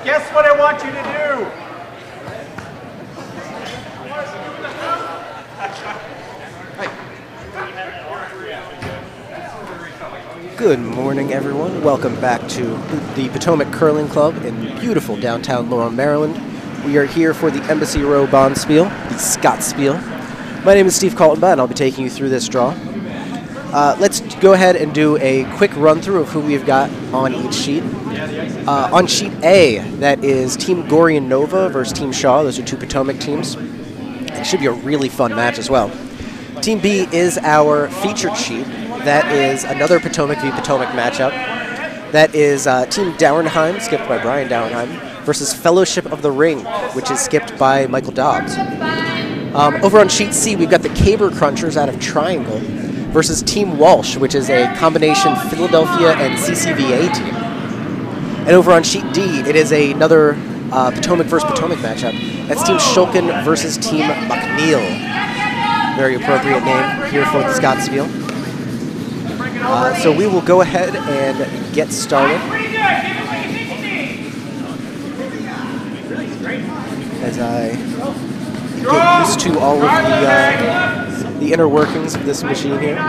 Guess what I want you to do? Good morning, everyone. Welcome back to the Potomac Curling Club in beautiful downtown Lowell, Maryland. We are here for the Embassy Row Bonspiel, the Scottsspiel. My name is Steve Kaltenbach, and I'll be taking you through this draw. Let's go ahead and do a quick run-through of who we've got on each sheet. On sheet A, that is Team Gorian Nova versus Team Shaw. Those are two Potomac teams. It should be a really fun match as well. Team B is our featured sheet. That is another Potomac v. Potomac matchup. That is Team Dauernheim, skipped by Brian Dauernheim, versus Fellowship of the Ring, which is skipped by Michael Dobbs. Over on sheet C, we've got the Caber Crunchers out of Triangle versus Team Walsh, which is a combination Philadelphia and CCVA team. And over on sheet D, it is another Potomac versus Potomac matchup. That's Team Shulkin versus Team McNeil. Very appropriate name here for the Scottsspiel. So we will go ahead and get started. As I get used to all of the inner workings of this machine here.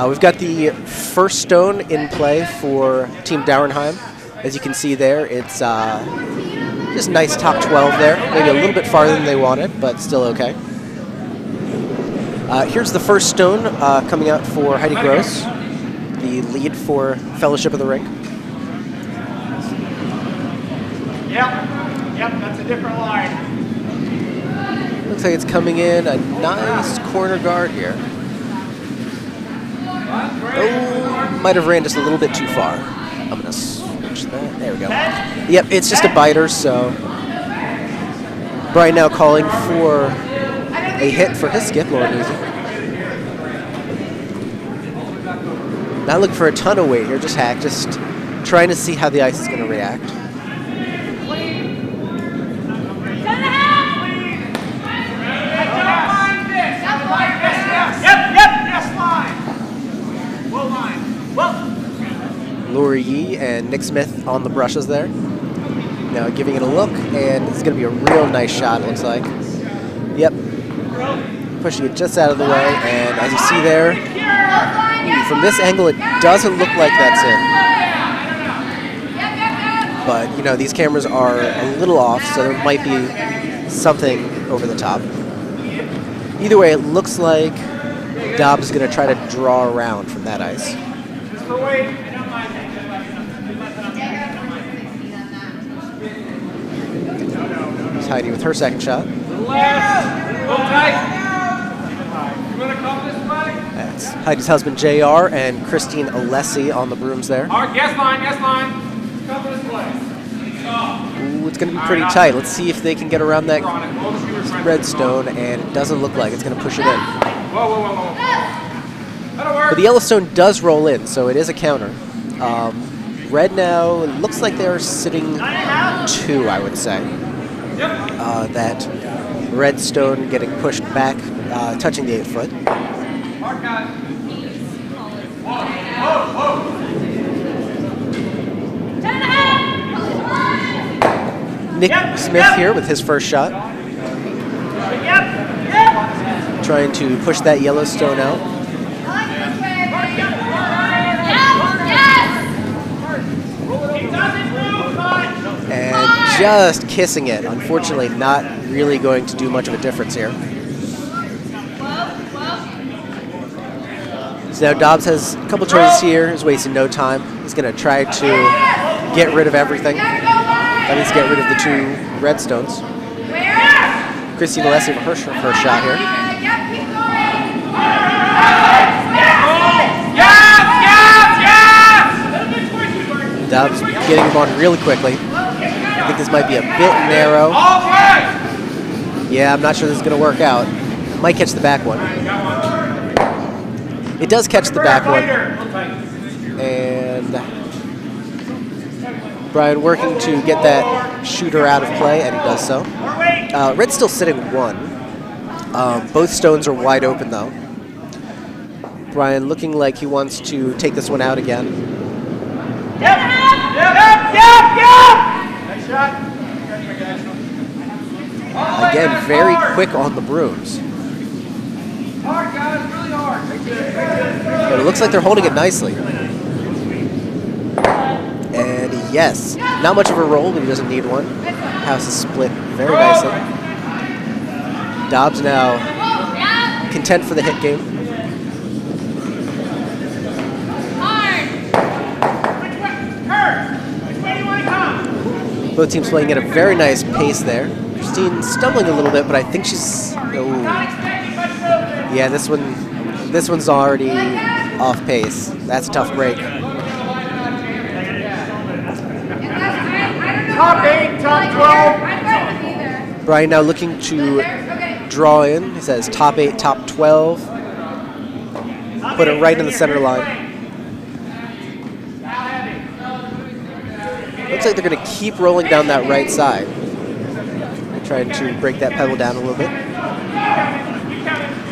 We've got the first stone in play for Team Dauernheim. As you can see there, it's just nice top 12 there. Maybe a little bit farther than they wanted, but still okay. Here's the first stone coming out for Heidi Gross, the lead for Fellowship of the Ring. Yep, that's a different line. Looks like it's coming in a nice corner guard here. Oh, might have ran just a little bit too far. I'm going to switch that. There we go. Yep, it's just a biter, so Brian now calling for a hit for his skip, Lauren Easy. Not looking for a ton of weight here, just trying to see how the ice is going to react. Lori Yee and Nick Smith on the brushes there. Now giving it a look, and it's going to be a real nice shot, it looks like. Yep. Pushing it just out of the way, and as you see there, from this angle, it doesn't look like that's in. But, you know, these cameras are a little off, so there might be something over the top. Either way, it looks like Dobbs is going to try to draw around from that ice. Here's Heidi with her second shot. That's Heidi's husband, JR, and Christine Alessi on the brooms there. Yes line. Ooh, it's going to be pretty tight. Let's see if they can get around that redstone, and it doesn't look like it's going to push it in. But the Yellowstone does roll in, so it is a counter. Red now, it looks like they're sitting 2, I would say. That redstone getting pushed back, touching the 8-foot. Nick Smith here with his first shot. Trying to push that Yellowstone out. And just kissing it. Unfortunately, not really going to do much of a difference here. So now Dobbs has a couple choices here. He's wasting no time. He's going to try to get rid of everything. That means get rid of the 2 redstones. Christine Alessi for her first shot here. Dobbs getting him on really quickly. I think this might be a bit narrow. Yeah, I'm not sure this is going to work out. Might catch the back one. It does catch the back one. And Brian working to get that shooter out of play, and he does so. Red's still sitting 1. Both stones are wide open, though. Brian looking like he wants to take this one out again. again, very quick on the brooms. Hard, guys, really hard. But it looks like they're holding it nicely. And yes, not much of a roll, but he doesn't need one. House is split very nicely. Dobbs now content for the hit game. Both teams playing at a very nice pace there. Christine stumbling a little bit, but I think she's... Oh. Yeah, this one's already off pace. That's a tough break. Top 8, top 12. Brian now looking to draw in. He says top 8, top 12. Put it right in the center line. Looks like they're going to keep rolling down that right side. They're trying to break that pebble down a little bit.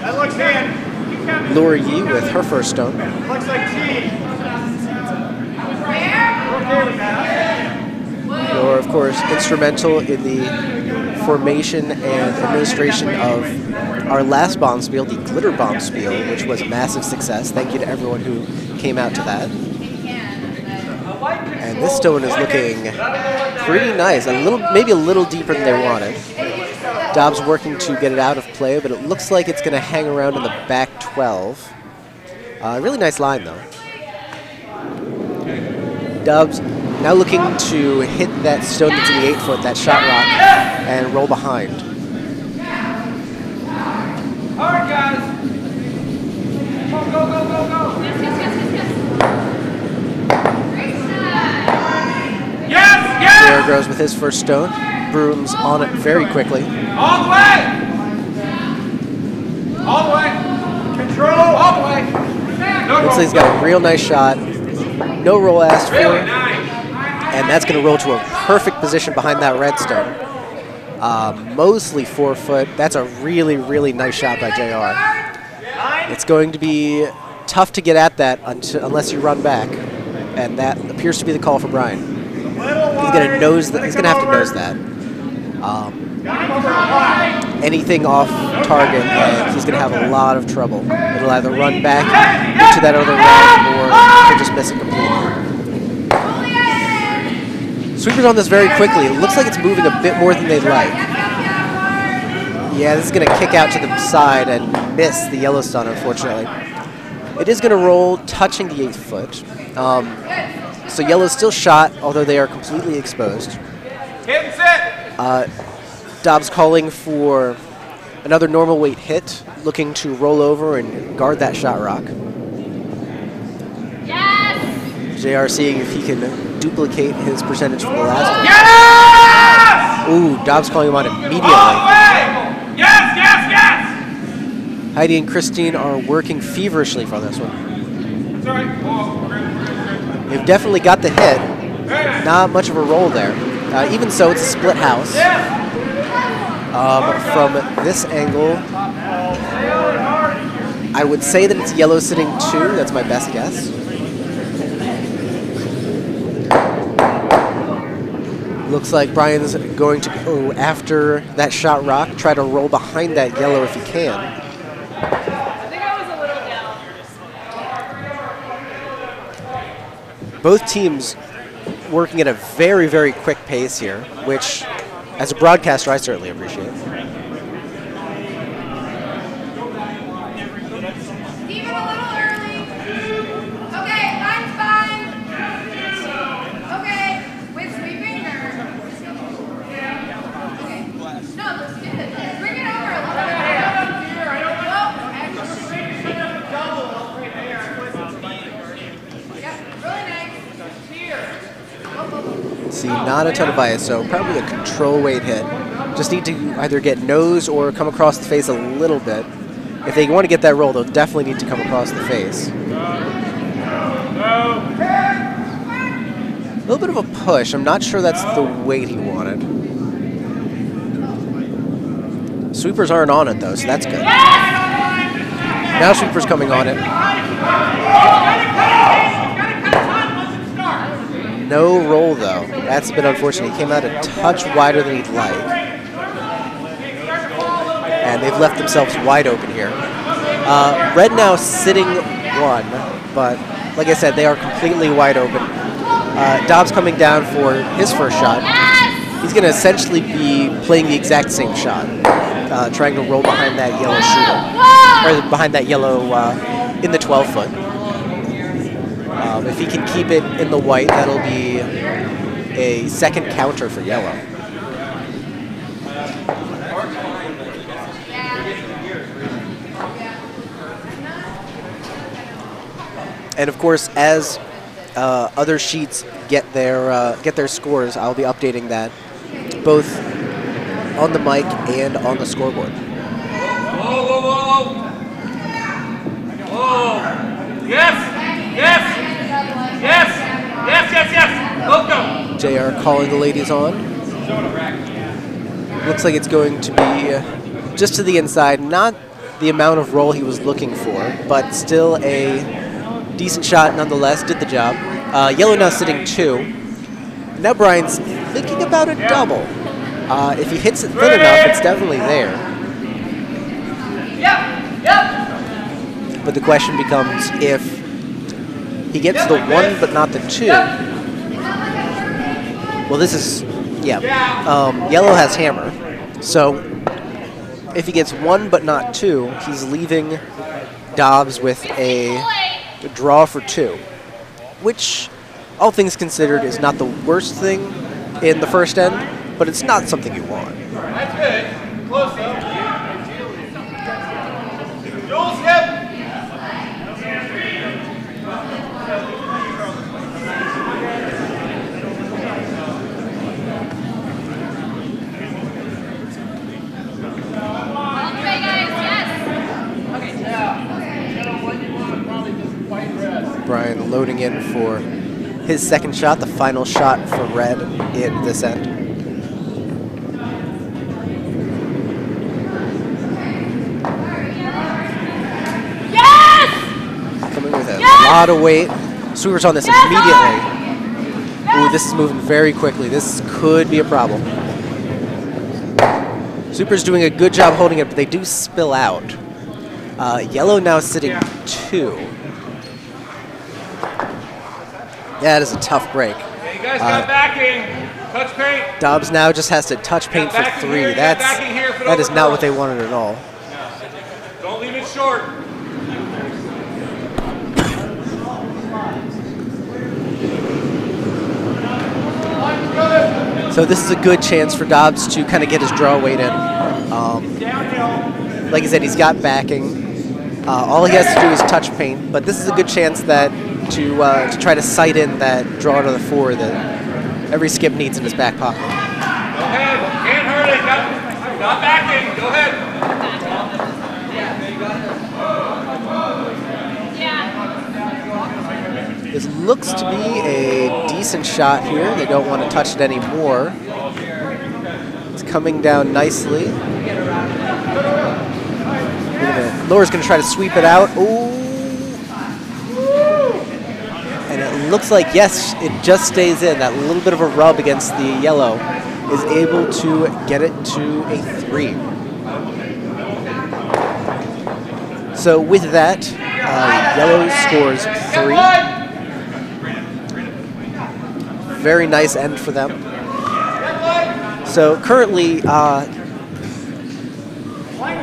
That looks in. Laura Yee with her first stone. Looks like T. Okay with that. Laura, of course, instrumental in the formation and administration of our last Bonspiel, the Glitter Bonspiel, which was a massive success. Thank you to everyone who came out to that. And this stone is looking pretty nice. Maybe a little deeper than they wanted. Dobbs working to get it out of play, but it looks like it's going to hang around in the back 12. Really nice line, though. Dobbs now looking to hit that stone that's in the 8-foot, that shot rock, and roll behind. All right, guys. Go, go, go, go, go. There goes with his first stone. Brooms on it very quickly. All the way! All the way! Control! All the way! Looks like he's got a real nice shot. No roll asked for. And that's going to roll to a perfect position behind that red stone. Mostly 4-foot. That's a really, really nice shot by JR. It's going to be tough to get at that unless you run back. And that appears to be the call for Brian. He's going to nose that. He's going to have to nose that. Anything off target, and he's going to have a lot of trouble. It'll either run back into that other red, or he'll just miss it completely. Sweepers on this very quickly. It looks like it's moving a bit more than they'd like. Yeah, this is going to kick out to the side and miss the yellow stone, unfortunately. It is going to roll, touching the 8-foot. So yellow's still shot, although they are completely exposed. Hit and sit. Dobbs calling for another normal weight hit, looking to roll over and guard that shot rock. Yes! JR seeing if he can duplicate his percentage from the last one. Yes! Ooh, Dobbs calling him on immediately. All the way! Yes, yes, yes! Heidi and Christine are working feverishly for this one. It's all right. They've definitely got the hit. Not much of a roll there. Even so, it's a split house. From this angle, I would say that it's yellow sitting 2. That's my best guess. Looks like Brian's going to go after that shot rock, try to roll behind that yellow if he can. I think I was a little down. Both teams working at a very, very quick pace here, which, as a broadcaster, I certainly appreciate. Even a little early. Okay, line's fine. Okay, with sweeping or? Okay. No, it looks good. Bring it over a little bit. Yep, really nice. See, not a ton of bias, so probably a control weight hit. Just need to either get nose or come across the face a little bit. If they want to get that roll, they'll definitely need to come across the face. A little bit of a push. I'm not sure that's the weight he wanted. Sweepers aren't on it, though, so that's good. Now Sweepers coming on it. No roll, though. That's a bit unfortunate. He came out a touch wider than he'd like. they've left themselves wide open here. Red now sitting 1, but like I said, they are completely wide open. Dobbs coming down for his first shot. He's going to essentially be playing the exact same shot, trying to roll behind that yellow shooter, or behind that yellow in the 12-foot. If he can keep it in the white, that'll be a second counter for yellow. And of course, as other sheets get their scores, I'll be updating that both on the mic and on the scoreboard. Whoa, whoa, whoa! Whoa! Yes! Yes! Yes! Yes, yes, yes! Go, go! JR calling the ladies on. Looks like it's going to be just to the inside, not the amount of roll he was looking for, but still a decent shot nonetheless, did the job. Yellow now sitting 2. Now Brian's thinking about a double. If he hits it thin enough, it's definitely there. Yep! Yep! But the question becomes if he gets the 1 but not the 2. Well, this is, yellow has hammer. So if he gets 1 but not 2, he's leaving Dobbs with a draw for 2, which, all things considered, is not the worst thing in the first end, but it's not something you want. That's good. Close though. Jules, hip! Okay, guys, yes. Okay, yeah. What you want, probably just white red. Brian loading in for his second shot, the final shot for red in this end. Yes! Coming with a lot of weight. Sweeper's on this immediately. Ooh, this is moving very quickly. This could be a problem. Super's doing a good job holding it, but they do spill out. Yellow now sitting 2. That is a tough break. Hey, you guys got backing. Touch paint. Dobbs now just has to touch paint for 3. That is not what they wanted at all. Don't leave it short. So this is a good chance for Dobbs to kind of get his draw weight in. Like I said, he's got backing. All he has to do is touch paint, but this is a good chance that to try to sight in that draw to the 4 that every skip needs in his back pocket. Go ahead. Can't hurt it. Got backing. Go ahead. This looks to be a decent shot here. They don't want to touch it anymore. It's coming down nicely. Laura's going to try to sweep it out. Ooh. And it looks like, yes, it just stays in. That little bit of a rub against the yellow is able to get it to a 3. So with that, yellow scores 3. Very nice end for them. So currently,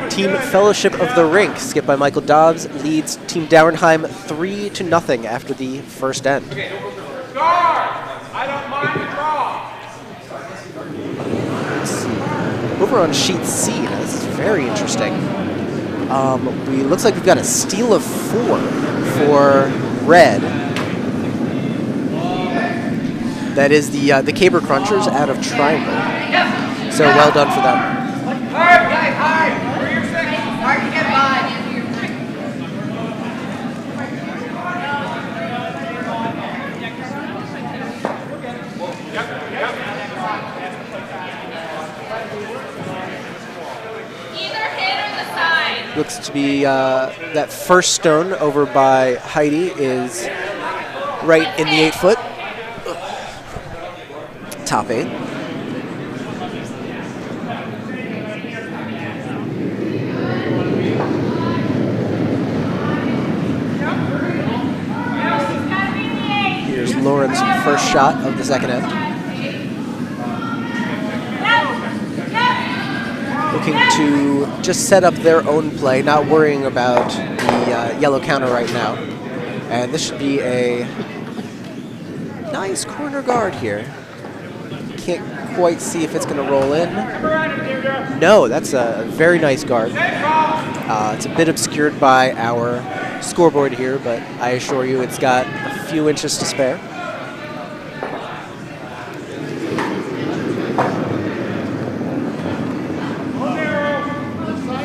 Team Fellowship of the Rink, skipped by Michael Dobbs, leads Team Dauernheim 3-0 after the first end. Guard! I don't mind the draw. Let's see. Over on sheet C, this is very interesting. Looks like we've got a steal of 4 for red. That is the Caber Crunchers out of Triangle. So well done for them. Hard, guys, hard! For your second. Hard to get by. Either hit or the side. Looks to be that first stone over by Heidi is right in the 8-foot. Top 8. first shot of the second end. Looking to just set up their own play, not worrying about the yellow counter right now. And this should be a nice corner guard here. Can't quite see if it's going to roll in. No, that's a very nice guard. It's a bit obscured by our scoreboard here, but I assure you it's got a few inches to spare.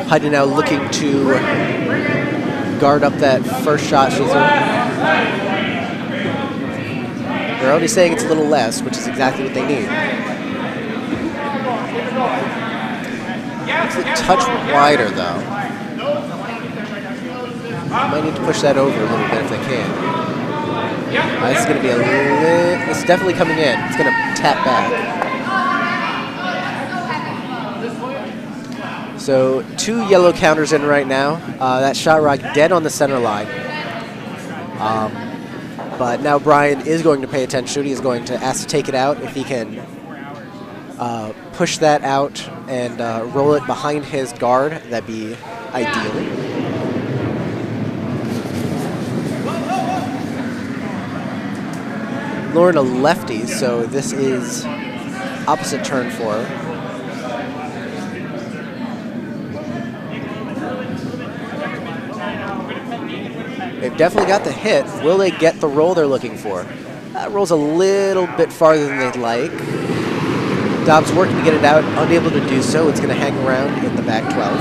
Heidi now looking to guard up that first shot she's in. They're already saying it's a little less, which is exactly what they need. It's a touch wider, though. Might need to push that over a little bit if they can. This is going to be a little... This is definitely coming in. It's going to tap back. So 2 yellow counters in right now. That shot rock dead on the center line. But now Brian is going to pay attention. He is going to ask to take it out. If he can push that out and roll it behind his guard, that'd be ideal. Lauren a lefty, so this is opposite turn for her. They've definitely got the hit. Will they get the roll they're looking for? That rolls a little bit farther than they'd like. Dobbs working to get it out, unable to do so. It's going to hang around in the back 12.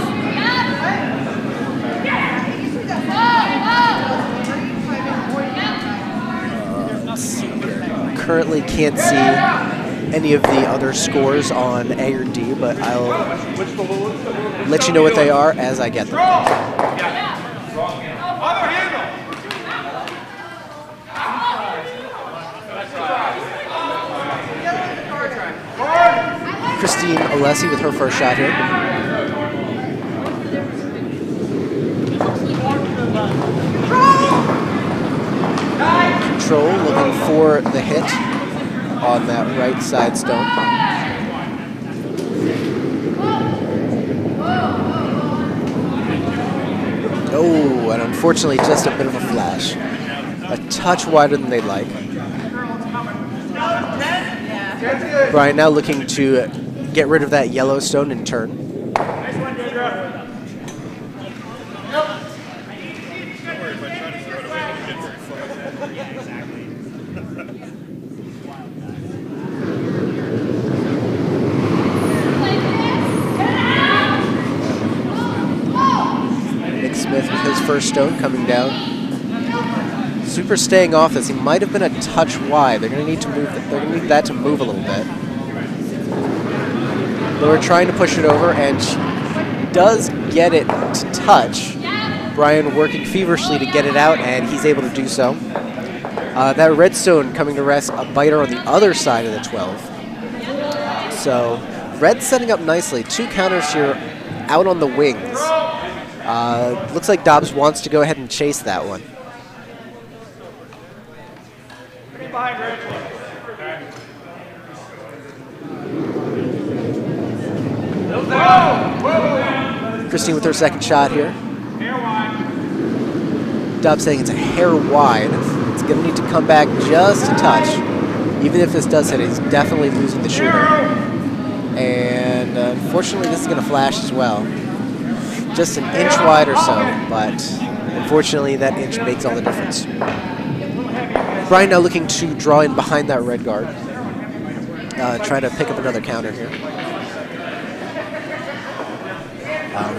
Let's see here. Currently can't see any of the other scores on A or D, but I'll let you know what they are as I get them. Christine Alessi with her first shot here. Control looking for the hit on that right side stone. Oh, and unfortunately just a bit of a flash. A touch wider than they'd like. Brian now looking to get rid of that yellow stone in turn. Nick Smith with his first stone coming down. Super staying off this. He might have been a touch wide. They're going to need to move. They're going to need that to move a little bit. Laura trying to push it over, and she does get it to touch. Brian working feverishly to get it out, and he's able to do so. That redstone coming to rest a biter on the other side of the 12. So red setting up nicely. 2 counters here out on the wings. Looks like Dobbs wants to go ahead and chase that one. Christine with her second shot here. Dobbs saying it's a hair wide. It's going to need to come back just a touch. Even if this does hit it, he's definitely losing the shooter. And unfortunately, this is going to flash as well. Just an inch wide or so, but unfortunately, that inch makes all the difference. Brian now looking to draw in behind that red guard. Try to pick up another counter here.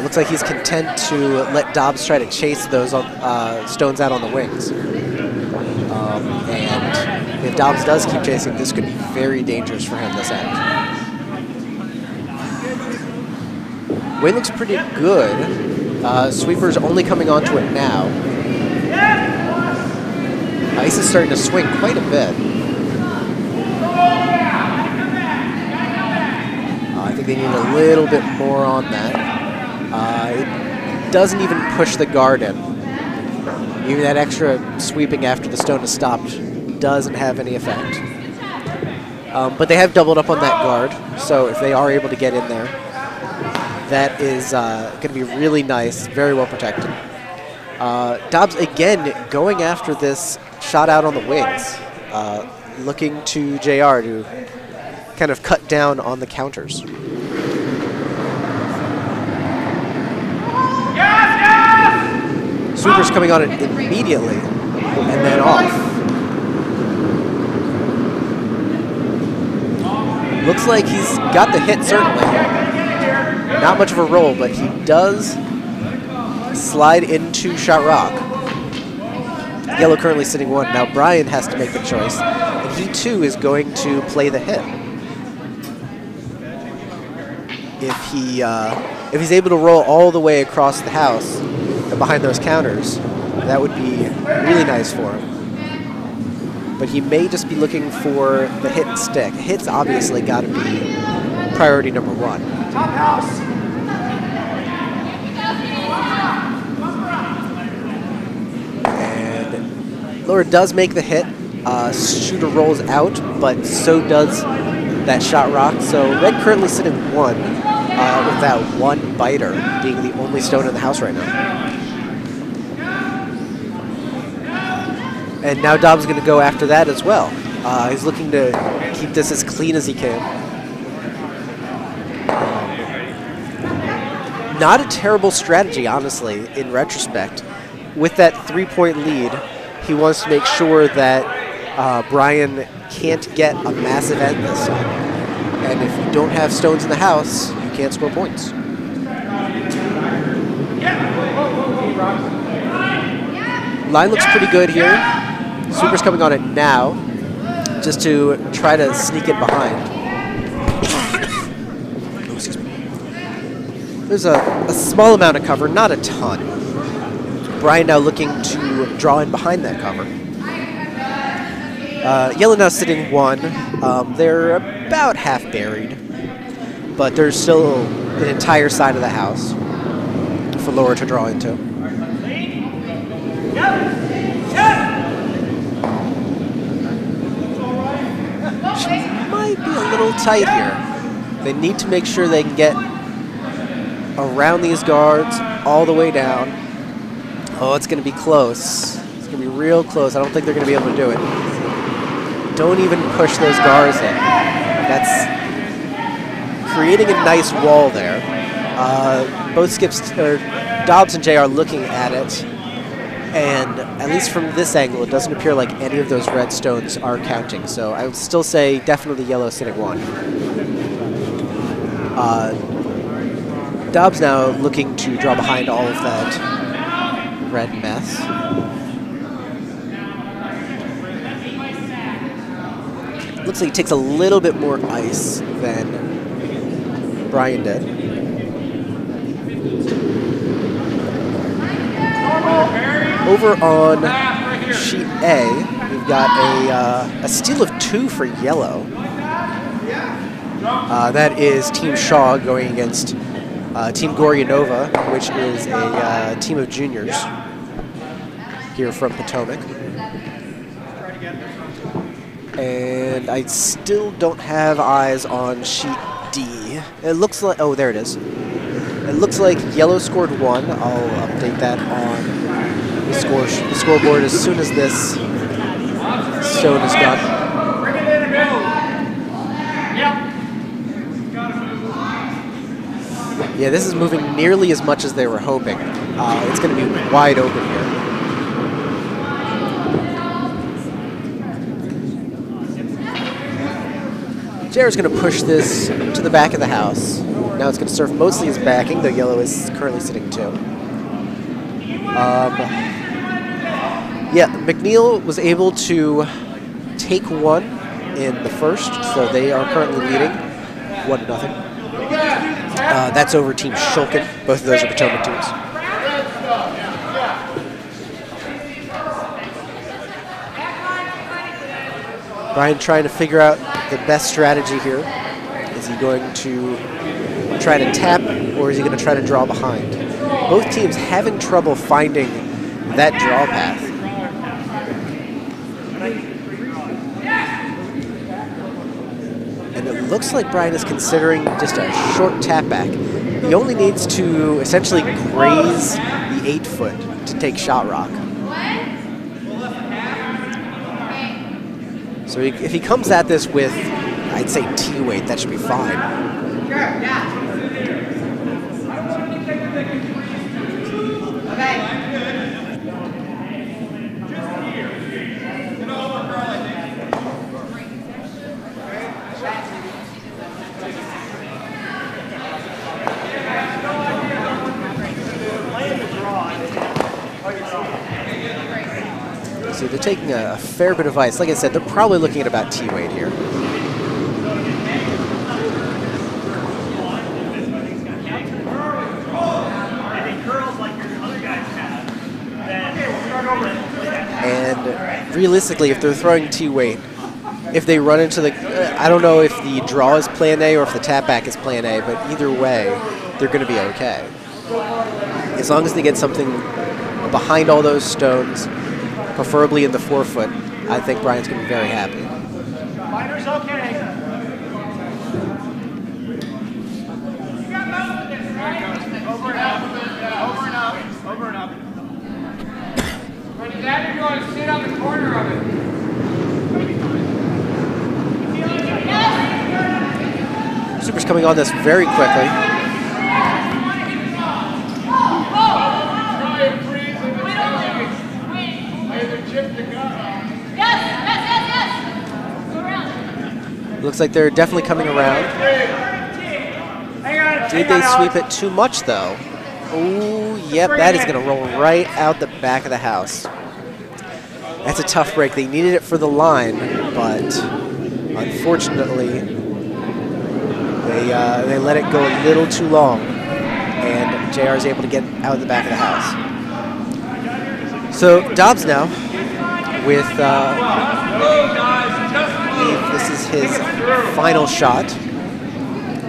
Looks like he's content to let Dobbs try to chase those stones out on the wings. And if Dobbs does keep chasing, this could be very dangerous for him this end. Way looks pretty good. Sweeper's only coming onto it now. Ice is starting to swing quite a bit. I think they need a little bit more on that. It doesn't even push the guard in. Even that extra sweeping after the stone is stopped doesn't have any effect. But they have doubled up on that guard, so if they are able to get in there, that is going to be really nice, very well protected. Dobbs again going after this shot out on the wings, looking to JR to kind of cut down on the counters. Super's coming on it immediately and then off. Looks like he's got the hit, certainly. Not much of a roll, but he does slide into shot rock. Yellow currently sitting 1. Now Brian has to make the choice, and he too is going to play the hit. If he's able to roll all the way across the house and behind those counters, that would be really nice for him. But he may just be looking for the hit and stick. Hit's obviously got to be priority number 1. Top house. And Laura does make the hit. Shooter rolls out, but so does that shot rock. So red currently sitting 1 with that 1 biter being the only stone in the house right now. And now Dobbs is going to go after that as well. He's looking to keep this as clean as he can. Not a terrible strategy, honestly, in retrospect. With that 3-point lead, he wants to make sure that Brian can't get a massive end this time. And if you don't have stones in the house, you can't score points. Line looks pretty good here. Super's coming on it now, just to try to sneak it behind. Oh, excuse me. There's a small amount of cover, not a ton. Brian now looking to draw in behind that cover. Yellow now sitting 1. They're about half buried, but there's still an entire side of the house for Laura to draw into. Might be a little tight here. They need to make sure they can get around these guards all the way down. Oh, it's going to be close. It's going to be real close. I don't think they're going to be able to do it. Don't even push those guards in. That's creating a nice wall there. Both Dobbs and Jay are looking at it. And at least from this angle, it doesn't appear like any of those red stones are counting. So I would still say definitely yellow sitting 1. Dobbs now looking to draw behind all of that red mess. Looks like he takes a little bit more ice than Brian did. Over on sheet A, we've got a steal of 2 for yellow. That is Team Shaw going against Team Goryanova, which is a team of juniors here from Potomac. And I still don't have eyes on sheet D. It looks like, oh, there it is. It looks like yellow scored 1. I'll update that on the scoreboard as soon as this stone is done. Bring it in and go. Yep. Yeah, this is moving nearly as much as they were hoping. It's going to be wide open here. Jared's going to push this to the back of the house. Now it's going to serve mostly as backing, though yellow is currently sitting 2. Yeah, McNeil was able to take 1 in the first, so they are currently leading 1-0. That's over Team Shulkin. Both of those are Potomac teams. Brian trying to figure out the best strategy here. Is he going to try to tap, or is he going to try to draw behind? Both teams having trouble finding that draw path. And it looks like Brian is considering just a short tap back. He only needs to essentially graze the 8-foot to take shot rock. So if he comes at this with, I'd say T weight, that should be fine. So they're taking a fair bit of ice. Like I said, they're probably looking at about T weight here. And realistically, if they're throwing T weight, if they run into the, I don't know if the draw is plan A or if the tap back is plan A, but either way, they're going to be okay. As long as they get something behind all those stones, preferably in the 4-foot, I think Brian's going to be very happy. Miner's okay. You got most of this, right? Over and up, over and up, over and up. When he's at it, you want to sit on the corner of it. Super's coming on this very quickly. Looks like they're definitely coming around. Did they sweep it too much, though? Oh, yep, that is going to roll right out the back of the house. That's a tough break. They needed it for the line, but unfortunately, they let it go a little too long, and JR is able to get out of the back of the house. So Dobbs now with, this is his final shot,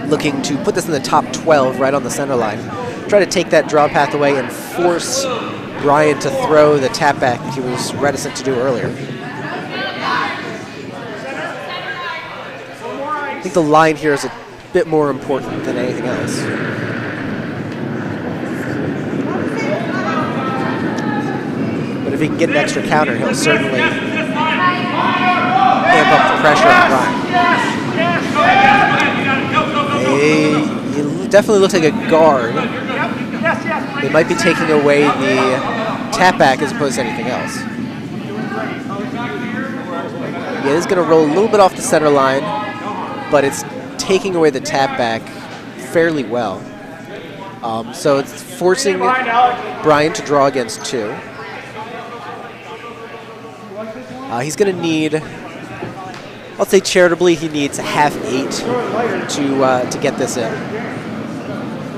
looking to put this in the top 12 right on the center line. Try to take that draw path away and force Brian to throw the tap back that he was reticent to do earlier. I think the line here is a bit more important than anything else. But if he can get an extra counter, he'll certainly amp up the pressure on Brian. He definitely looks like a guard. They might be taking away the tap back as opposed to anything else. Yeah, it's going to roll a little bit off the center line, but it's taking away the tap back fairly well. So it's forcing Brian to draw against 2. He's going to need, I'll say charitably, he needs a half 8 to get this in.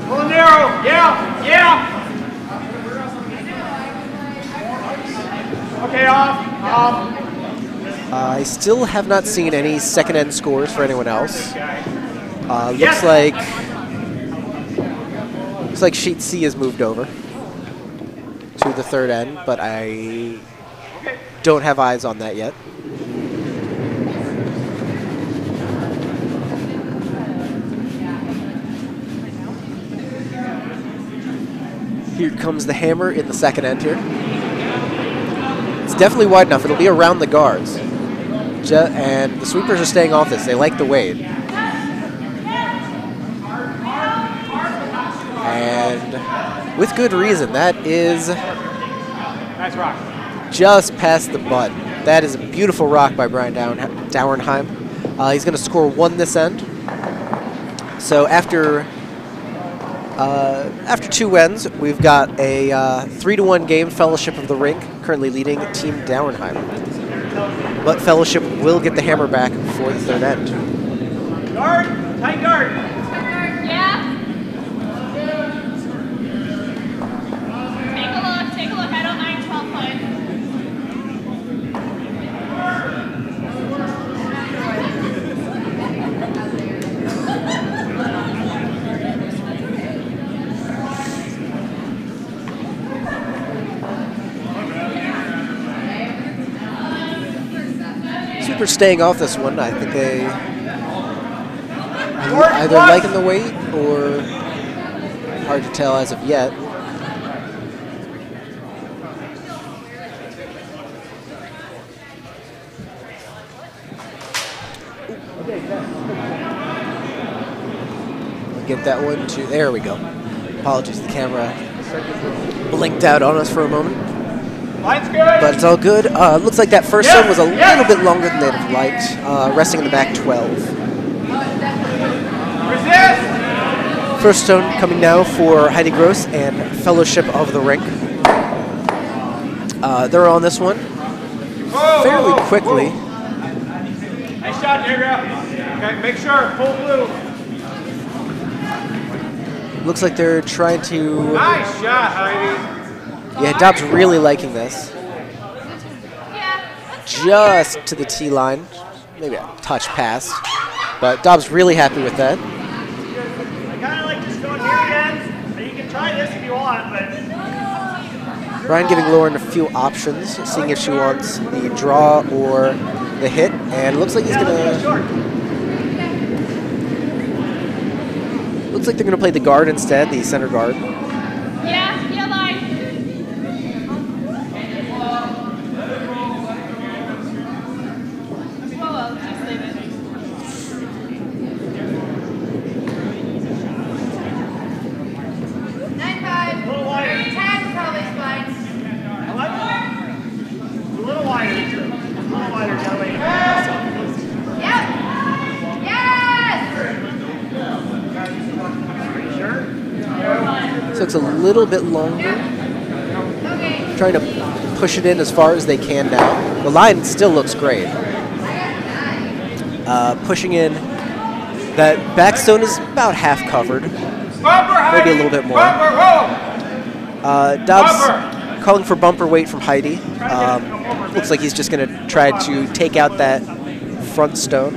Pull narrow, yeah, yeah. Okay, off. I still have not seen any second end scores for anyone else. Looks like sheet C has moved over to the third end, but I don't have eyes on that yet. Here comes the hammer in the second end here. It's definitely wide enough. It'll be around the guards. And the sweepers are staying off this. They like the wade. And with good reason. That is Nice rock. Just past the button. That is a beautiful rock by Brian Dauernheim. He's going to score 1 this end. So after 2 ends, we've got a 3-1 game, Fellowship of the Rink, currently leading Team Dauernheim. But Fellowship will get the hammer back for the third end. Guard, tight guard. Yeah. Take a look. I don't mind 12 Super staying off this one. I think they either liking the weight or hard to tell as of yet. Get that one to, there we go. Apologies, the camera blinked out on us for a moment. Line's good. But it's all good. Looks like that first stone was a little bit longer than they'd have liked, resting in the back 12. Resist. First stone coming now for Heidi Gross and Fellowship of the Rink. They're on this one fairly quickly. Nice shot, Deirdre. Okay, make sure, full blue. Looks like they're trying to... Nice shot, Heidi. Yeah, Dobbs really liking this. Just to the tee line. Maybe a touch pass. But Dobbs really happy with that. I kind of like just going here again. You can try this if you want, but... Brian giving Lauren a few options, seeing if she wants the draw or the hit. And it looks like he's going to... Looks like they're going to play the guard instead, the center guard. Yeah, feel like. Whoa, just leave it. 9-5. A little wider. 10 probably fine. I like it. A little wider, too. A little wider, Kelly. Yep. Yes! So it's a little bit longer. Okay. Trying to push it in as far as they can now. The line still looks great. Pushing in. That backstone is about half covered. Maybe a little bit more. Dobbs calling for bumper weight from Heidi. Looks like he's just going to try to take out that front stone.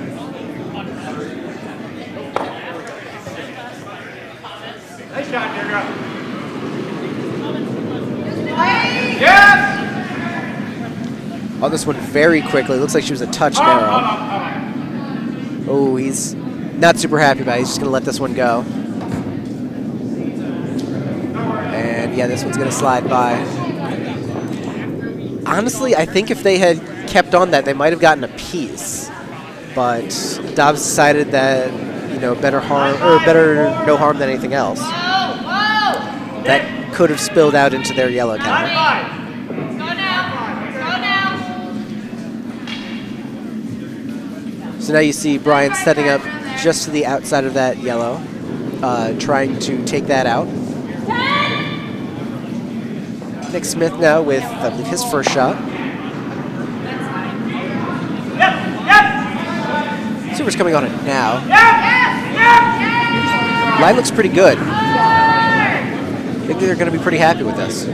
Nice shot, Deirdre. Yes! On this one very quickly. Looks like she was a touch narrow. Oh, he's not super happy about it. He's just going to let this one go. And yeah, this one's going to slide by. Honestly, I think if they had kept on that, they might have gotten a piece. But Dobbs decided that, you know, better no harm than anything else. That could have spilled out into their yellow counter. Go now. Go now. So now you see Brian setting up just to the outside of that yellow, trying to take that out. Nick Smith now with, I believe, his first shot. Super's coming on it now. Line looks pretty good. I think they're going to be pretty happy with this.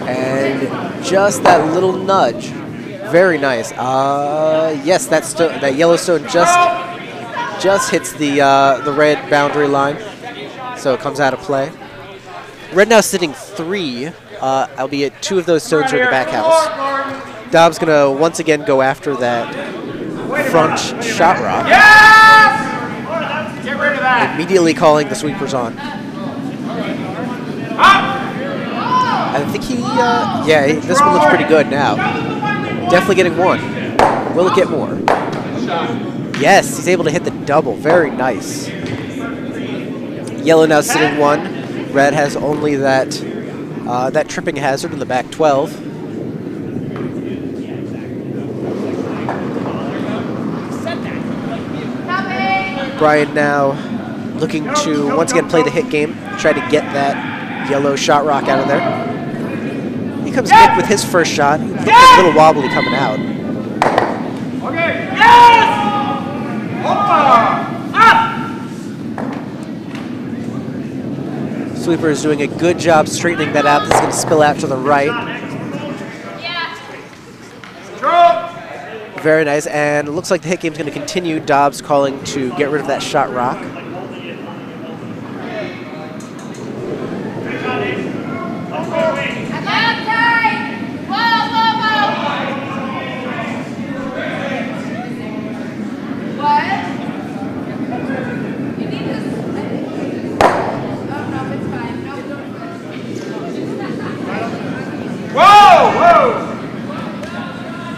And just that little nudge. Very nice. Yes, that yellow stone just hits the red boundary line. So it comes out of play. Red now sitting 3, albeit 2 of those stones are in the back house. Dobbs going to once again go after that front shot rock. Yes! Get rid of that. Immediately calling the sweepers on. I think yeah, this one looks pretty good now. Definitely getting one. Will it get more? Yes, he's able to hit the double. Very nice. Yellow now sitting 1. Red has only that tripping hazard in the back 12. Brian now looking to once again play the hit game, try to get that yellow shot rock out of there. He comes Nick with his first shot. He looks a little wobbly coming out. Okay. Yes! Up! Sweeper is doing a good job straightening that out. This is going to spill out to the right. Very nice, and it looks like the hit game is going to continue. Dobbs calling to get rid of that shot rock.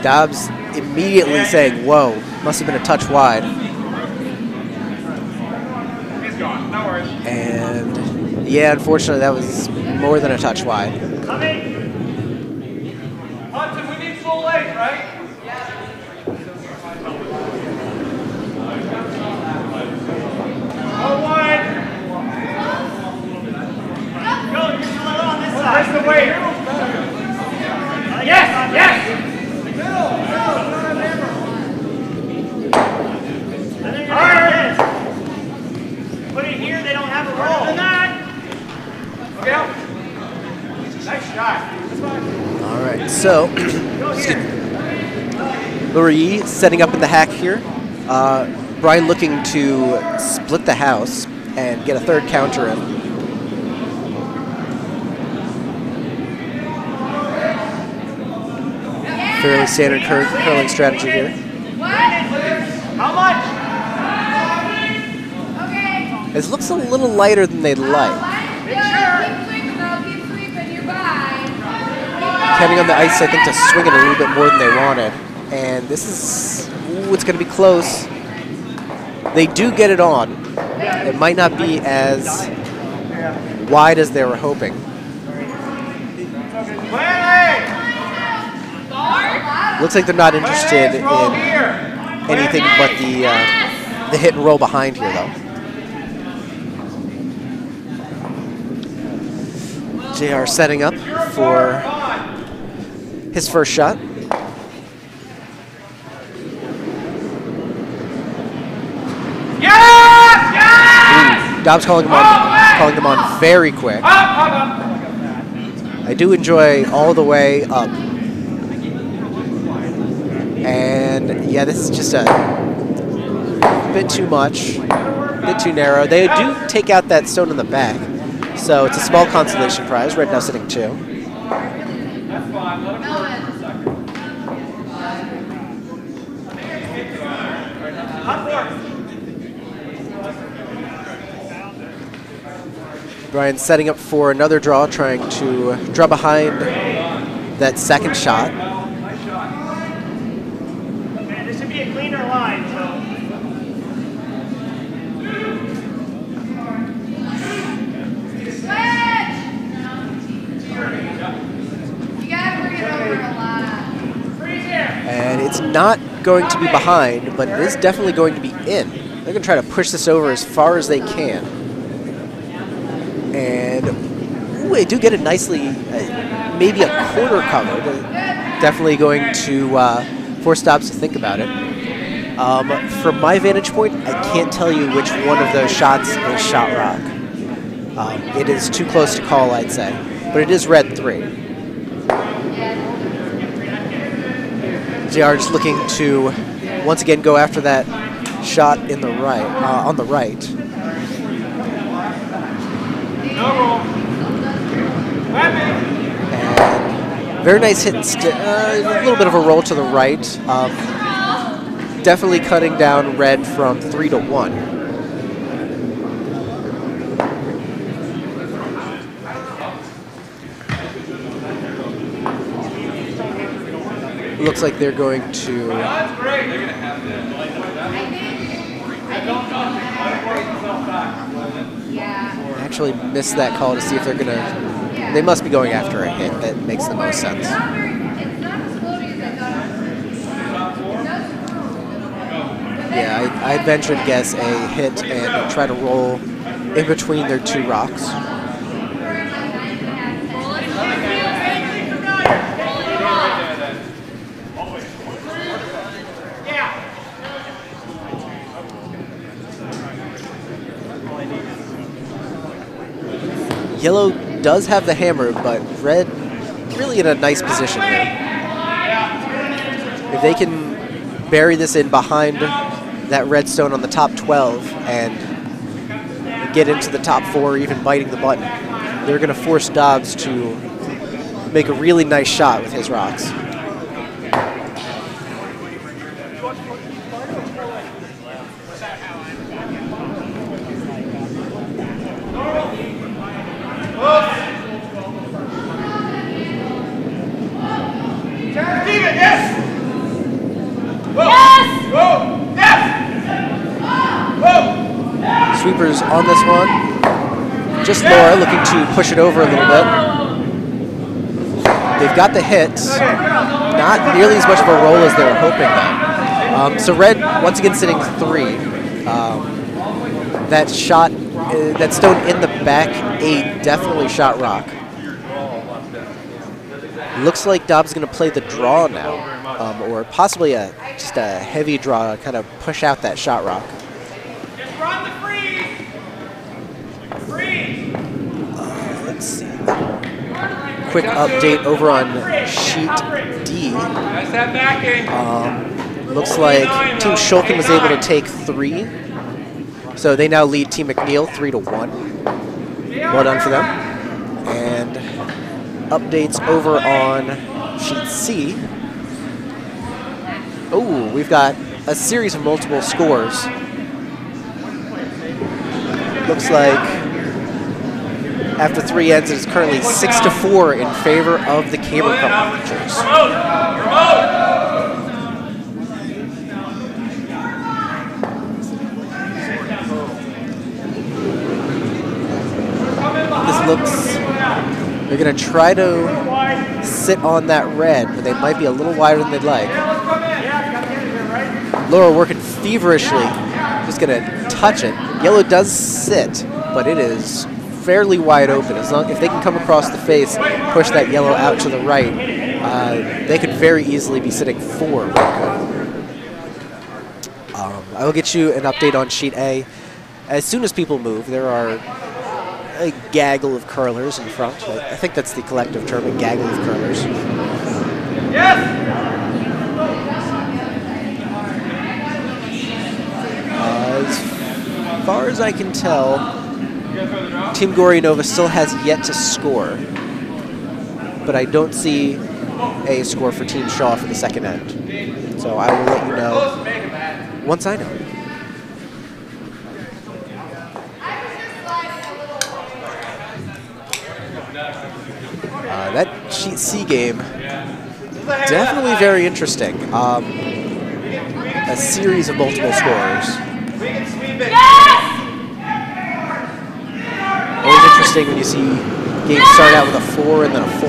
Dobbs immediately saying, whoa, must have been a touch wide. He's gone. No worries. And yeah, unfortunately, that was more than a touch wide. Hudson, we need full legs, right? Oh, wide. Go, just a little on this side. Press the weight. Yes, yes. And then you're like this. Put it here, they don't have a roll. Okay. Nice shot. All right, so Lurie setting up in the hack here. Brian looking to split the house and get a third counter in. Fairly standard curling strategy here. How much? Okay. It looks a little lighter than they'd like. Keep sweeping, girl. Keep sweeping. You're by. Counting on the ice, I think, to swing it a little bit more than they wanted. And this is, ooh, it's going to be close. They do get it on. It might not be as wide as they were hoping. Looks like they're not interested in anything but the hit and roll behind here, though. JR setting up for his first shot. Dobbs calling them on very quick. I do enjoy all the way up. And yeah, this is just a bit too much, a bit too narrow. They do take out that stone in the back, so it's a small consolation prize. Red now sitting 2. Brian setting up for another draw, trying to draw behind that second shot. Man, this should be a cleaner line, so. You gotta bring it over a lot. And it's not going to be behind, but it is definitely going to be in. They're going to try to push this over as far as they can. And ooh, they do get it nicely, maybe a quarter cover. They're definitely going to force Dobbs to think about it. From my vantage point, I can't tell you which one of those shots is shot rock. It is too close to call, I'd say. But it is red 3. JR just looking to once again go after that shot in the right, on the right. And very nice hit, a little bit of a roll to the right. Definitely cutting down red from 3 to 1. Looks like they're going to actually miss that call to see if they're going to. They must be going after a hit. That makes the most sense. Yeah, I'd venture to guess a hit and try to roll in between their 2 rocks. Yellow does have the hammer, but red really in a nice position here. If they can bury this in behind that red stone on the top 12 and get into the top 4, even biting the button, they're going to force Dobbs to make a really nice shot with his rocks. sweepers on this one. Just Laura looking to push it over a little bit. They've got the hits. Not nearly as much of a roll as they were hoping, though. So red, once again, sitting 3. That shot, that stone in the back 8 definitely shot rock. Looks like Dobbs is going to play the draw now, or possibly just a heavy draw to kind of push out that shot rock. Just run the freeze! Freeze! Let's see. Quick update over on sheet D. That's that backing. Looks like Team Shulkin was able to take 3. So they now lead Team McNeil 3-1. Well done for them. And updates over on sheet C. Oh, we've got a series of multiple scores. Looks like after 3 ends, it is currently 6-4 in favor of the Caber Cup Rangers. This looks, they're going to try to sit on that red, but they might be a little wider than they'd like. Laura working feverishly, just going to touch it. Yellow does sit, but it is fairly wide open. As long if they can come across the face, push that yellow out to the right, they could very easily be sitting 4. I will get you an update on sheet A as soon as people move. There are a gaggle of curlers in front. I think that's the collective term, a gaggle of curlers. Yes! As far as I can tell, Team Gorianova still has yet to score, but I don't see a score for Team Shaw for the second end. So I will let you know once I know. That sheet C game, definitely very interesting. A series of multiple scores. Always interesting when you see games start out with a 4 and then a 4.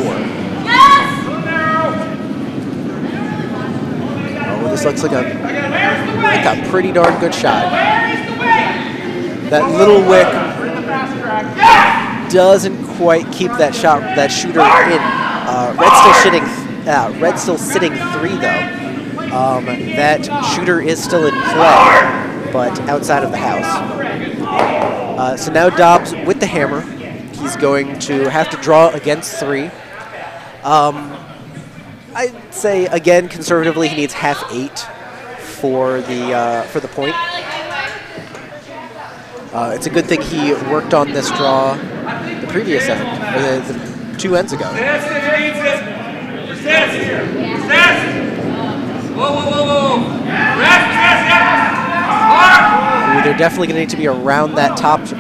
Oh, this looks like a pretty darn good shot. That little wick doesn't quite keep that shooter in. Red's still sitting 3 though. That shooter is still in play, but outside of the house. So now Dobbs with the hammer. He's going to have to draw against 3. I'd say again conservatively he needs half 8 for the point. It's a good thing he worked on this draw the previous end, or the 2 ends ago. Ooh, they're definitely going to need to be around that top stone.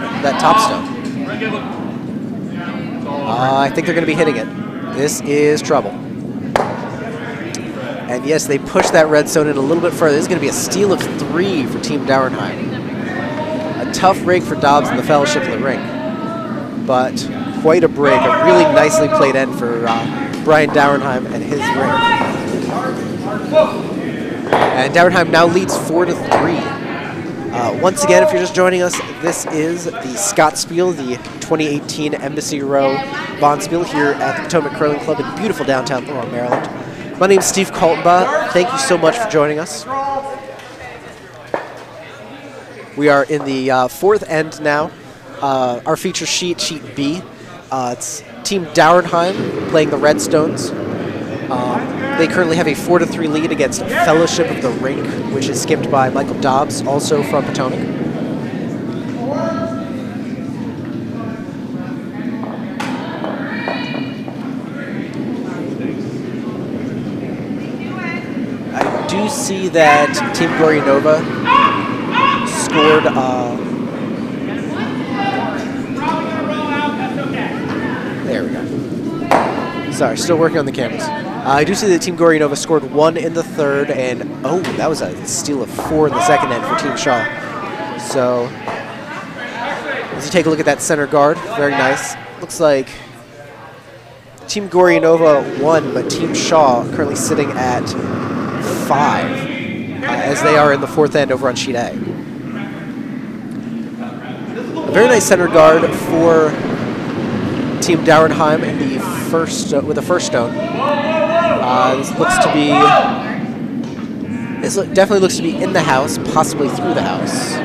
I think they're going to be hitting it. This is trouble. And yes, they push that red stone in a little bit further. This is going to be a steal of 3 for Team Dauernheim. A tough break for Dobbs in the Fellowship of the Ring, but quite a break. A really nicely played end for Brian Dauernheim and his ring. And Dauernheim now leads 4-3. Once again, if you're just joining us, this is the Scottsspiel, the 2018 Embassy Row Bonspiel here at the Potomac Curling Club in beautiful downtown Laurel, Maryland. My name is Steve Kaltenbach. Thank you so much for joining us. We are in the 4th end now. Our feature sheet, sheet B. It's Team Dauernheim playing the Redstones. They currently have a 4-3 lead against Fellowship of the Rink, which is skipped by Michael Dobbs, also from Potomac. I do see that Team Gorianova scored. There we go. Sorry, still working on the cameras. I do see that Team Gorianova scored 1 in the 3rd, and oh, that was a steal of 4 in the 2nd end for Team Shaw. So As you take a look at that center guard, very nice. Looks like Team Gorianova won, but Team Shaw currently sitting at 5, as they are in the 4th end over on sheet A. A very nice center guard for Team Dauernheim in the first with the first stone. This definitely looks to be in the house, possibly through the house.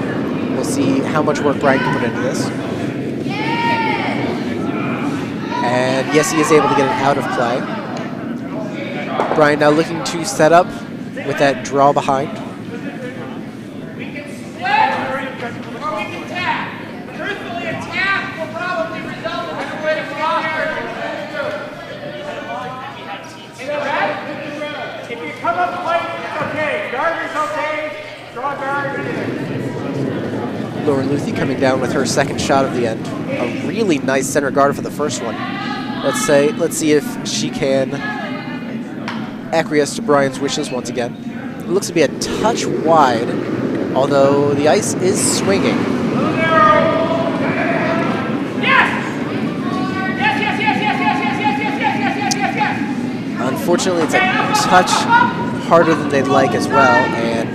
We'll see how much work Brian can put into this. And yes, he is able to get it out of play. Brian now looking to set up with that draw behind. We can split or we can tap. Truthfully, a tap will probably result in a splitting roster. If you come up late, it's okay. Gardner's okay. Draw guard, anything. Laura Luthi coming down with her second shot of the end. A really nice center guard for the first one. Let's see if she can acquiesce to Brian's wishes once again. It looks to be a touch wide, although the ice is swinging. Unfortunately, it's a touch harder than they'd like as well, and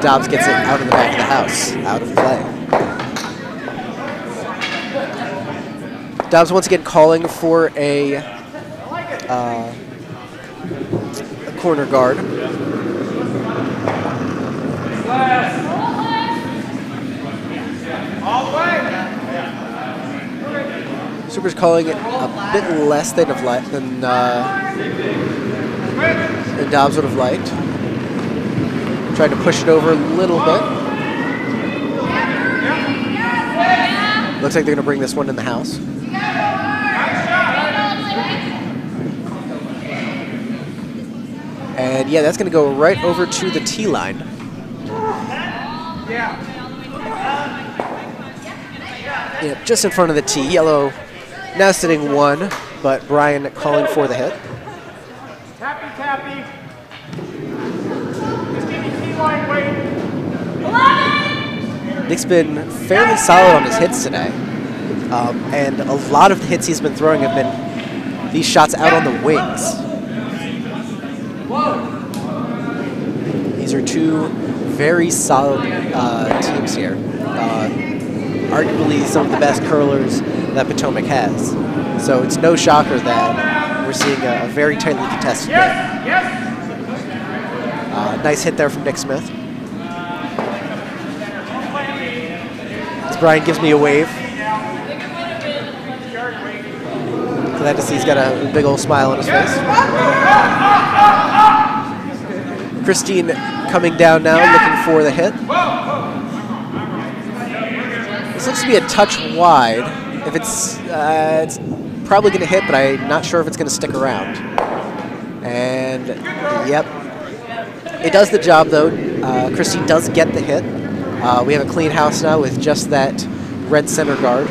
Dobbs gets it out of the back of the house, out of play. Dobbs once again calling for a corner guard. Super's calling it a bit less than Dobbs would have liked. Trying to push it over a little bit. Looks like they're going to bring this one in the house. And yeah, that's going to go right over to the T line. Yeah, just in front of the T. Yellow now sitting 1, but Brian calling for the hit. Tappy, tappy. Just give me T-line weight. Nick's been fairly solid on his hits today. And a lot of the hits he's been throwing have been these shots out on the wings. These are two very solid teams here. Arguably some of the best curlers that Potomac has. So it's no shocker that we're seeing a very tightly contested game. Nice hit there from Nick Smith. As Brian gives me a wave. Glad to see he's got a big old smile on his face. Christine coming down now, looking for the hit. This looks to be a touch wide. If it's probably going to hit, but I'm not sure if it's going to stick around. And yep, it does the job though. Christine does get the hit. We have a clean house now with just that red center guard.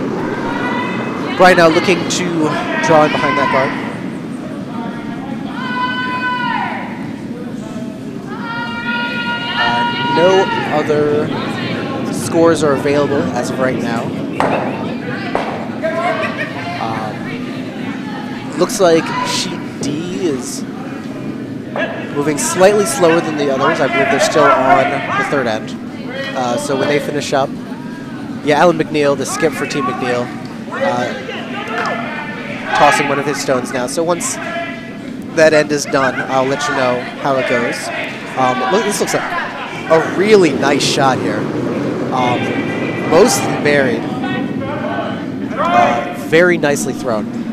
Brian now looking to draw in behind that guard. No other scores are available as of right now. Looks like sheet D is moving slightly slower than the others. I believe they're still on the 3rd end. So when they finish up, yeah, Alan McNeil, the skip for Team McNeil, tossing one of his stones now. So once that end is done, I'll let you know how it goes. This looks like a really nice shot here. Mostly buried. Very nicely thrown.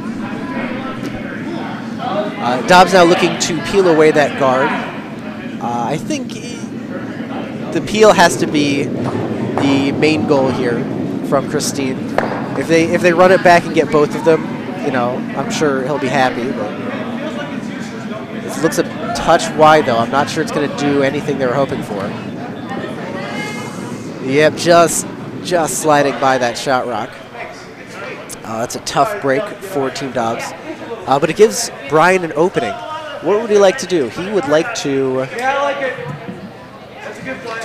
Dobbs now looking to peel away that guard. I think the peel has to be the main goal here from Christine. If they run it back and get both of them, you know, I'm sure he'll be happy. But it looks a touch wide though. I'm not sure it's going to do anything they were hoping for. Yep, just sliding by that shot rock. That's a tough break for Team Dobbs. But it gives Brian an opening. What would he like to do? He would like to... Yeah, I like it. That's a good play.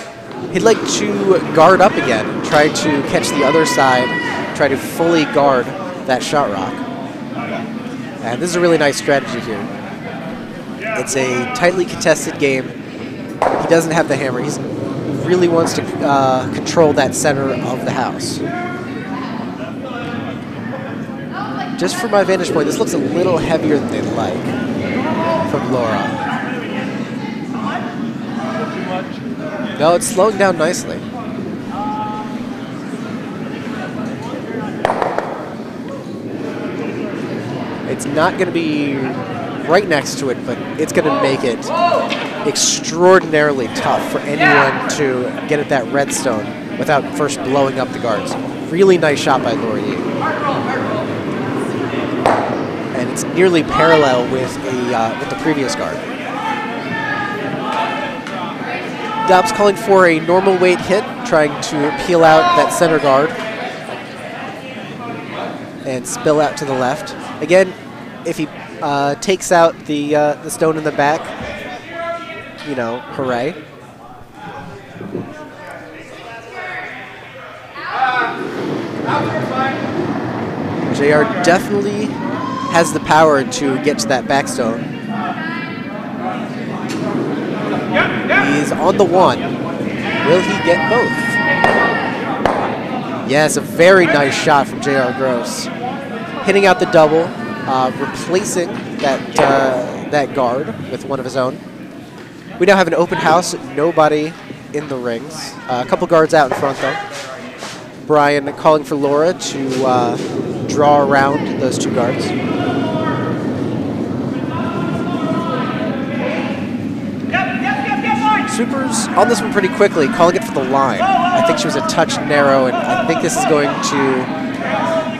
He'd like to guard up again, try to catch the other side, try to fully guard that shot rock. And this is a really nice strategy here. It's a tightly contested game. He doesn't have the hammer. He really wants to control that center of the house. Just from my vantage point, this looks a little heavier than they'd like from Laura. No, it's slowing down nicely. It's not going to be right next to it, but it's going to make it extraordinarily tough for anyone to get at that redstone without first blowing up the guards. Really nice shot by Laura Yee. And it's nearly parallel with the previous guard. Dobbs calling for a normal weight hit, trying to peel out that center guard and spill out to the left. Again, if he takes out the stone in the back, you know, hooray. JR definitely has the power to get to that back stone. He's on the one. Will he get both? Yes, a very nice shot from JR Gross. Hitting out the double, replacing that guard with one of his own. We now have an open house, nobody in the rings. A couple guards out in front though. Brian calling for Laura to draw around those two guards. Supers on this one pretty quickly, calling it for the line. I think she was a touch narrow, and I think this is going to,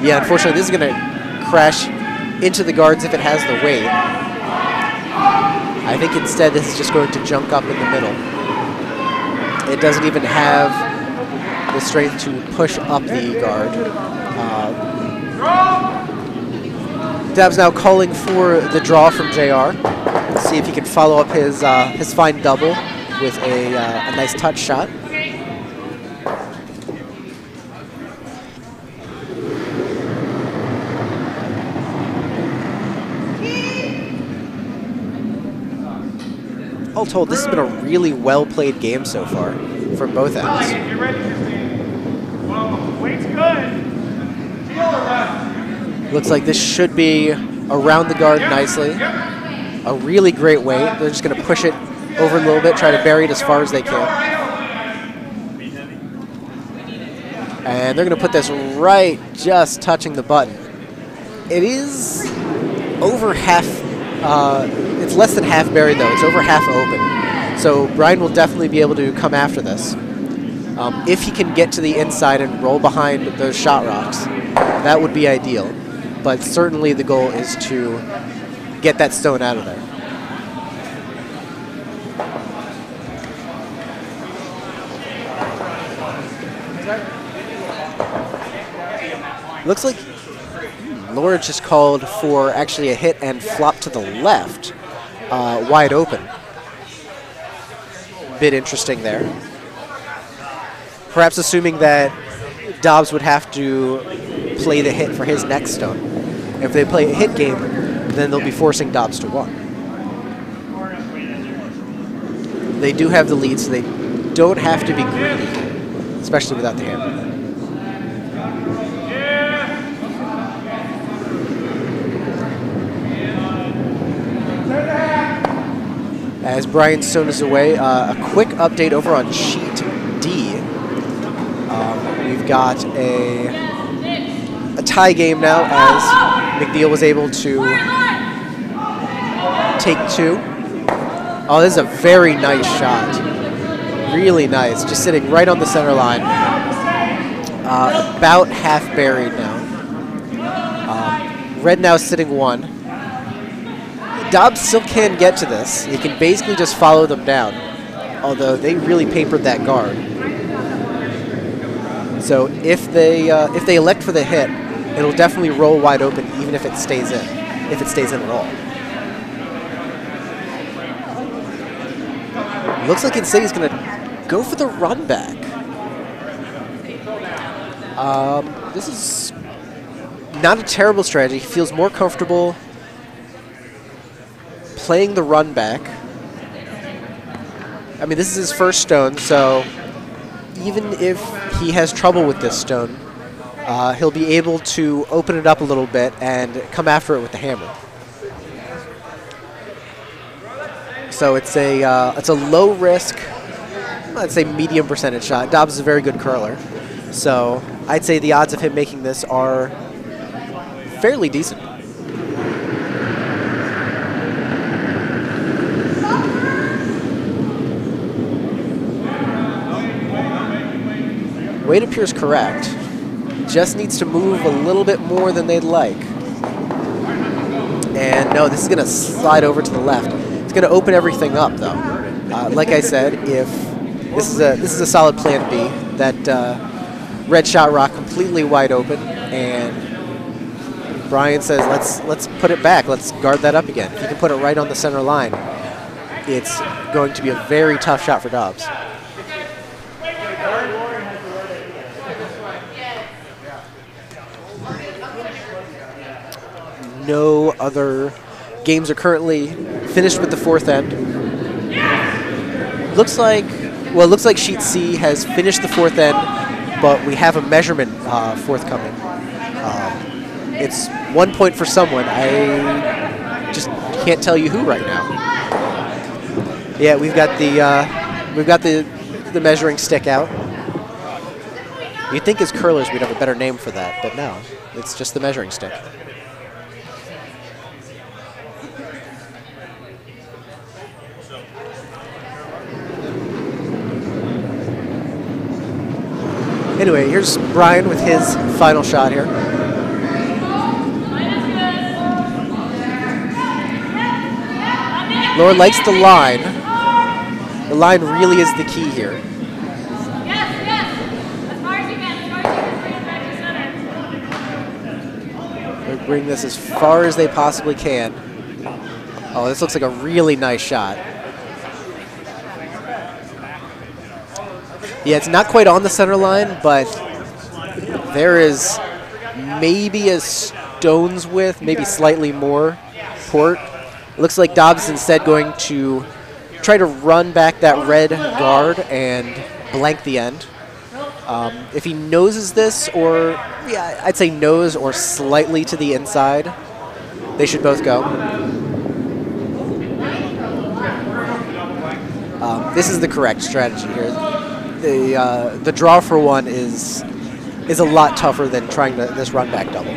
yeah, unfortunately, this is going to crash into the guards if it has the weight. I think instead this is just going to junk up in the middle. It doesn't even have the strength to push up the guard. Dab's now calling for the draw from JR. Let's see if he can follow up his fine double with a nice touch shot. All told, this has been a really well-played game so far from both ends. Weight's good. Looks like this should be around the guard nicely. A really great weight. They're just going to push it over a little bit, try to bury it as far as they can. And they're going to put this right just touching the button. It is over half, it's less than half buried though. It's over half open. So Brian will definitely be able to come after this. If he can get to the inside and roll behind those shot rocks, that would be ideal. But certainly the goal is to get that stone out of there. Looks like Laura just called for actually a hit and flop to the left, wide open. Bit interesting there. Perhaps assuming that Dobbs would have to play the hit for his next stone. If they play a hit game, then they'll be forcing Dobbs to one. They do have the lead, so they don't have to be greedy, especially without the hammer. As Brian Stone is away, a quick update over on sheet D. We've got a tie game now as McNeil was able to take two. Oh, this is a very nice shot. Really nice. Just sitting right on the center line. About half buried now. Red now sitting one. Dobbs still can get to this. He can basically just follow them down, although they really papered that guard. So if they elect for the hit, it'll definitely roll wide open, even if it stays in, at all. Looks like Insidi's going to go for the run back. This is not a terrible strategy. He feels more comfortable playing the run back. I mean, this is his first stone, so even if he has trouble with this stone, he'll be able to open it up a little bit and come after it with the hammer. So it's a low risk, I'd say medium percentage shot. Dobbs is a very good curler, so I'd say the odds of him making this are fairly decent. Weight appears correct. Just needs to move a little bit more than they'd like. And no, this is going to slide over to the left. It's going to open everything up, though. Like I said, if this is a solid plan B. That red shot rock completely wide open, and Brian says, let's put it back. Let's guard that up again. If you can put it right on the center line, it's going to be a very tough shot for Dobbs. No other games are currently finished with the fourth end. Looks like Sheet C has finished the fourth end, but we have a measurement forthcoming. It's 1 point for someone. I just can't tell you who right now. Yeah, we've got the measuring stick out. You'd think as curlers we'd have a better name for that, but no, it's just the measuring stick. Anyway, here's Brian with his final shot here. Laura likes the line. The line really is the key here. They bring this as far as they possibly can. Oh, this looks like a really nice shot. Yeah, it's not quite on the center line, but there is maybe a stone's width, maybe slightly more port. It looks like Dobbs is instead going to try to run back that red guard and blank the end. If he noses this, or yeah, I'd say nose or slightly to the inside, they should both go. This is the correct strategy here. The draw for one is a lot tougher than trying this run back double.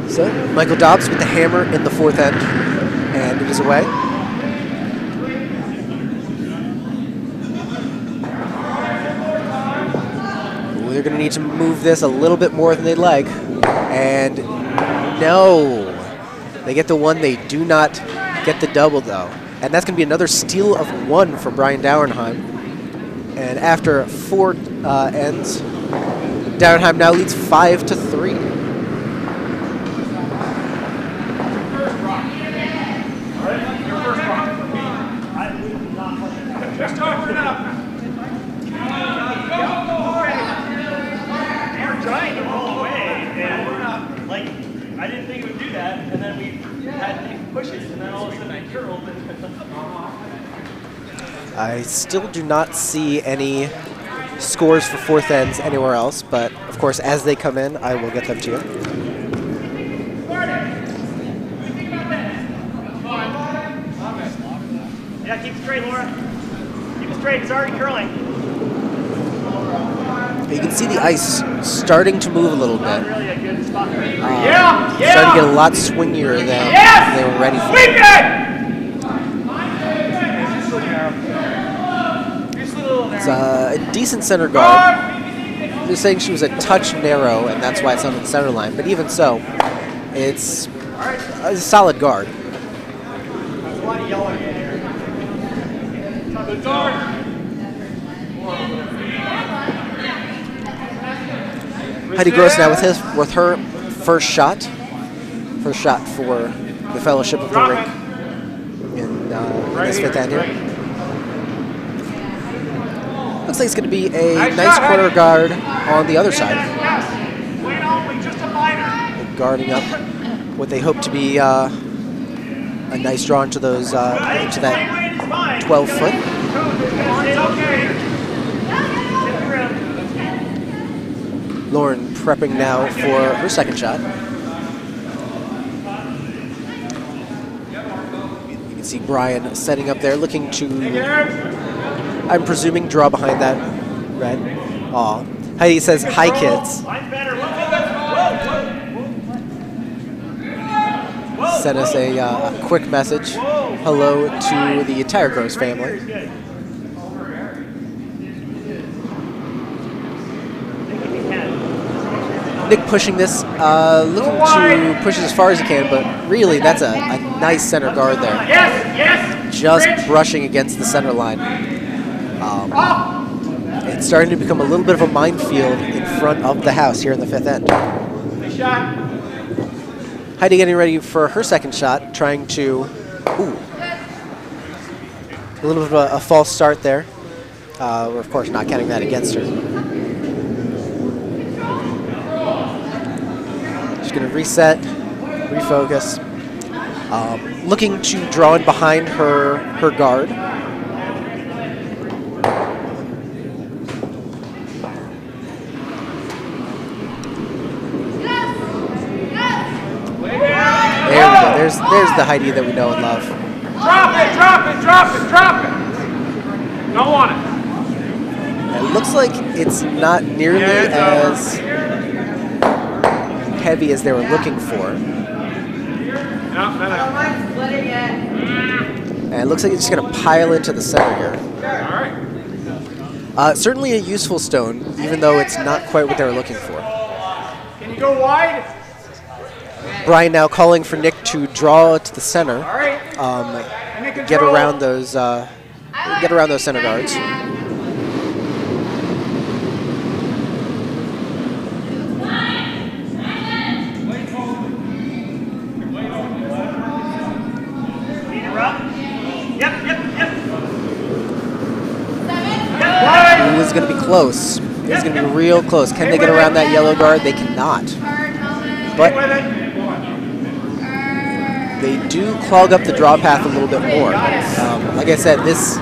So Michael Dobbs with the hammer in the fourth end, and it is away. Ooh, they're going to need to move this a little bit more than they'd like, and no. They get the one, they do not get the double, though. And that's going to be another steal of one for Brian Dauernheim. And after 4 ends, Dauernheim now leads 5-3. Just open it up. We were trying to roll away, and like I didn't think it would do that, and then we had pushes, and then all of a sudden I curled. I still do not see any scores for fourth ends anywhere else, but of course, as they come in, I will get them to you. Yeah, keep it straight, Laura. Keep it straight. It's already curling. You can see the ice starting to move a little Not bit. really a good spot. Yeah, yeah. Starting to get a lot swingier than they were ready for. Sweep it! It's a decent center guard. They're saying she was a touch narrow, and that's why it's on the center line. But even so, it's a solid guard. There's a lot of yelling in here. The guard. Heidi Gross now with her first shot. First shot for the Fellowship of the Rink in this fifth end here. Looks like it's going to be a nice corner guard on the other side. Guarding up what they hope to be a nice draw into those into that 12-foot. Lauren prepping now for her second shot. You can see Brian setting up there, looking to, I'm presuming, draw behind that red. Aw. Heidi says, "Hi, kids." Sent us a quick message. Hello to the entire Gross family. Nick pushing this, looking to push it as far as he can, but really that's a nice center guard there. Just brushing against the center line. It's starting to become a little bit of a minefield in front of the house here in the fifth end. Heidi getting ready for her second shot, trying to, ooh, a little bit of a false start there. We're of course not counting that against her. She's going to reset, refocus, looking to draw in behind her guard. There we go. There's the Heidi that we know and love. Drop it, drop it, drop it, drop it. Don't want it. It looks like it's not nearly as heavy as they were looking for. And it looks like it's just going to pile into the center here. Certainly a useful stone, even though it's not quite what they were looking for. Can you go wide? Brian now calling for Nick to draw to the center, get around those center guards. Ooh, this is going to be close. It's going to be real close. Can they get around that yellow guard? They cannot. But they do clog up the draw path a little bit more. Like I said, this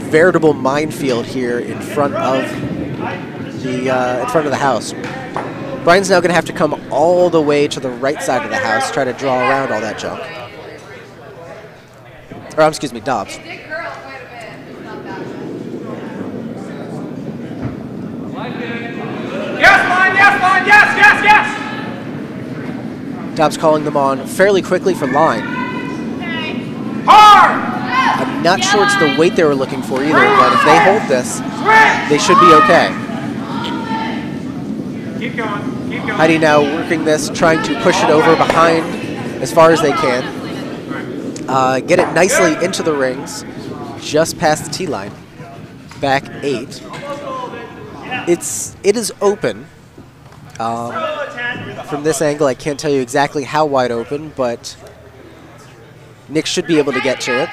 veritable minefield here in front of the house. Brian's now going to have to come all the way to the right side of the house, try to draw around all that junk. Or, excuse me, Dobbs. Yes! Dobbs calling them on fairly quickly for line. Hard! I'm not sure it's the weight they were looking for either, but if they hold this, they should be okay. Keep going, keep going. Heidi now working this, trying to push it over behind as far as they can. Get it nicely into the rings, just past the tee line. Back 8. It is open. From this angle, I can't tell you exactly how wide open, but Nick should be able to get to it.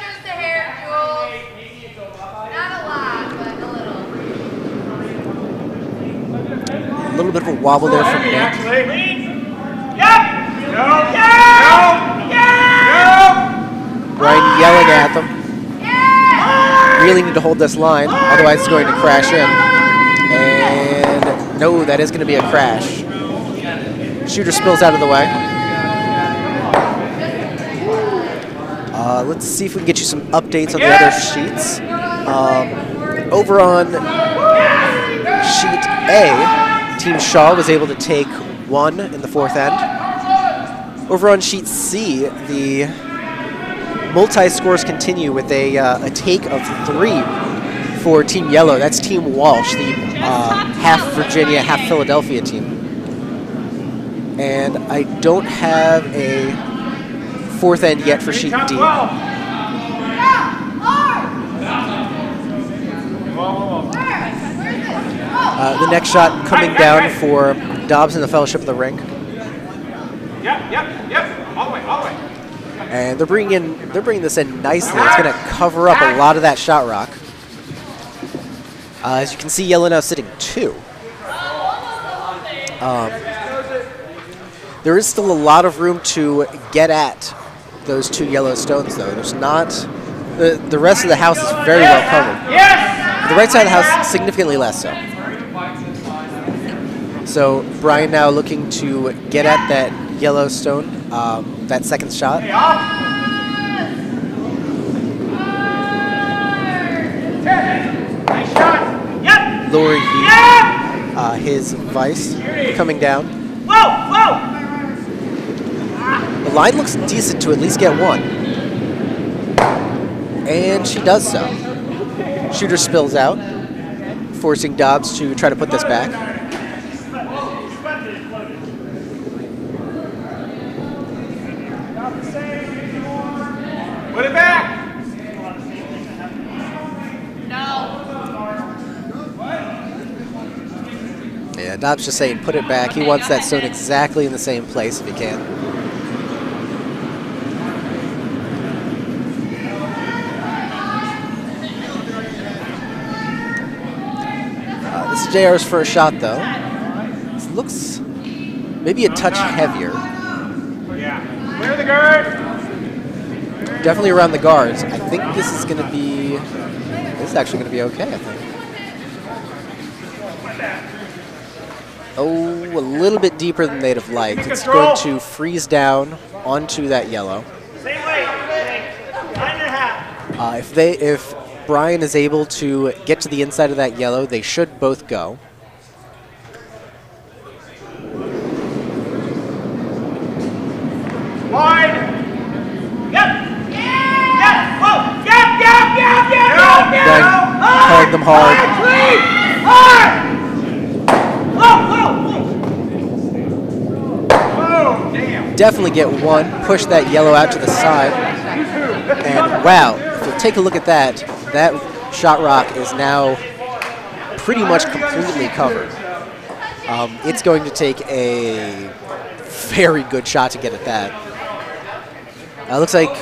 A little bit of a wobble there from Nick. Brian yelling at them. Really need to hold this line, otherwise it's going to crash in. And no, that is going to be a crash. Shooter spills out of the way. Let's see if we can get you some updates on the other sheets. Over on sheet A, Team Shaw was able to take 1 in the 4th end. Over on sheet C, the multi-scores continue with a take of 3 for Team Yellow. That's Team Walsh, the half Virginia, half Philadelphia team. And I don't have a 4th end yet for sheet D. The next shot coming down for Dobbs in the Fellowship of the Ring. Yep. And they're bringing this in nicely. It's going to cover up a lot of that shot rock. As you can see, yellow now sitting 2. There is still a lot of room to get at those 2 yellow stones, though. There's not. The rest of the house is very well covered. The right side of the house, significantly less so. So Brian now looking to get at that yellow stone, that second shot. Lowering his vice, coming down. The line looks decent to at least get 1. And she does so. Shooter spills out, forcing Dobbs to try to put this back. Put it back! Yeah, Dobbs just saying put it back. He wants that stone exactly in the same place if he can. This is JR's first shot, though. This looks maybe a touch heavier. Yeah. Clear the guard! Definitely around the guards. I think this is going to be... This is actually going to be okay, I think. Oh, a little bit deeper than they'd have liked. It's going to freeze down onto that yellow. Same way. 9.5. If Brian is able to get to the inside of that yellow, they should both go. Wide! Yep! Then calling them hard. Definitely get 1. Push that yellow out to the side. And wow, if you take a look at that, that shot rock is now pretty much completely covered. It's going to take a very good shot to get at that. Looks like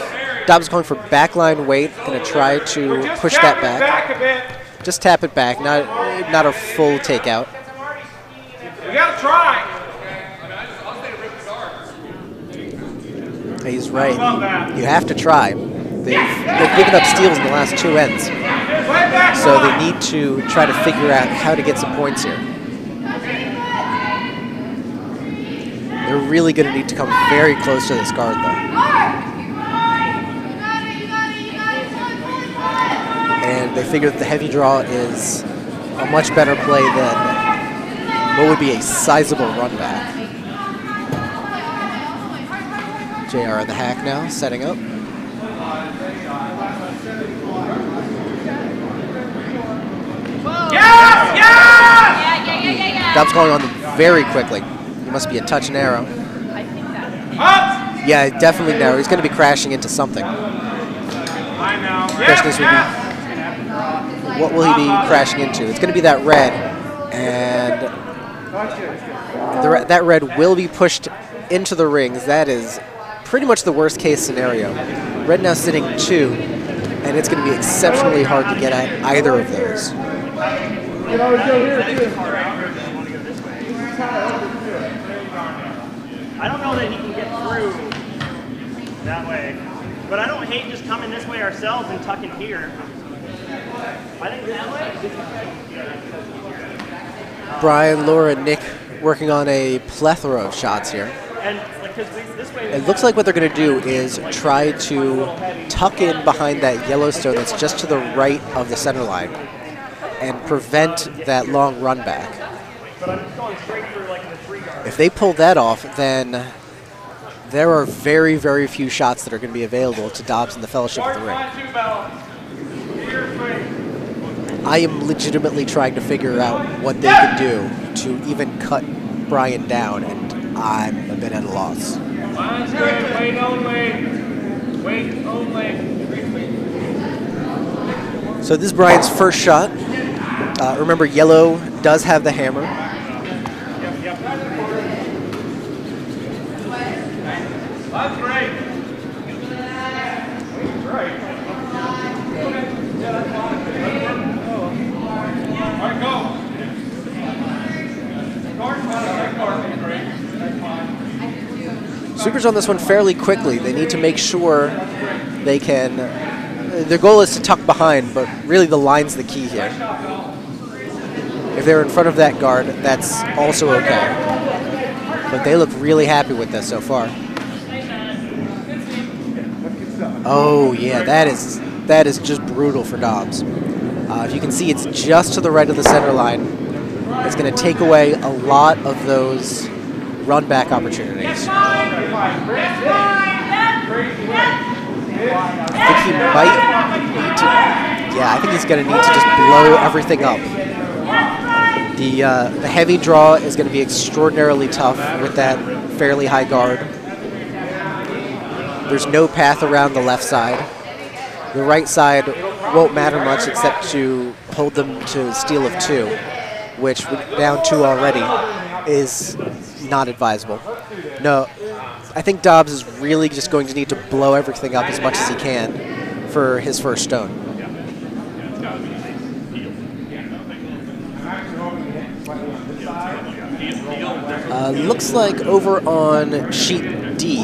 Dobbs is going for backline weight. Going to try to push that back. Just tap it back, not a full takeout. We gotta try. He's right. You have to try. They've given up steals in the last 2 ends, so they need to try to figure out how to get some points here. They're really going to need to come very close to this guard, though. And they figure that the heavy draw is a much better play than what would be a sizable run back. JR the hack now, setting up. Dobbs going on them very quickly. He must be a touch narrow. Yeah, definitely narrow. He's going to be crashing into something. Question is, what will he be crashing into? It's going to be that red, and that red will be pushed into the rings. That is pretty much the worst case scenario. Red now sitting 2, and it's going to be exceptionally hard to get at either of those. I don't know that he can get through that way, but I don't hate just coming this way ourselves and tucking here. I think that way. Brian, Laura, and Nick working on a plethora of shots here. And like, this way. It looks like what they're going to do is try to tuck in behind that Yellowstone that's just to the right of the center line and prevent that long run back. But I'm going straight for like the 3 guard. If they pull that off, then there are very, very few shots that are going to be available to Dobbs in the Fellowship of the Ring. I am legitimately trying to figure out what they can do to even cut Brian down, and I'm a bit at a loss. Line's good. Wait only. Wait only. So this is Brian's first shot. Remember, yellow does have the hammer. That's great. Great. Yeah, that's fine. All right, go. Supers on this one fairly quickly. They need to make sure they can. Their goal is to tuck behind, but really the line's the key here. If they're in front of that guard, that's also okay. But they look really happy with this so far. Oh yeah, that is just brutal for Dobbs. If you can see, it's just to the right of the center line. It's going to take away a lot of those run-back opportunities. I think he might need to. Yeah, I think he's going to need to just blow everything up. The heavy draw is going to be extraordinarily tough with that fairly high guard. There's no path around the left side. The right side won't matter much except to hold them to a steal of 2, which down 2 already is not advisable. No, I think Dobbs is really just going to need to blow everything up as much as he can for his first stone. Looks like over on sheet D,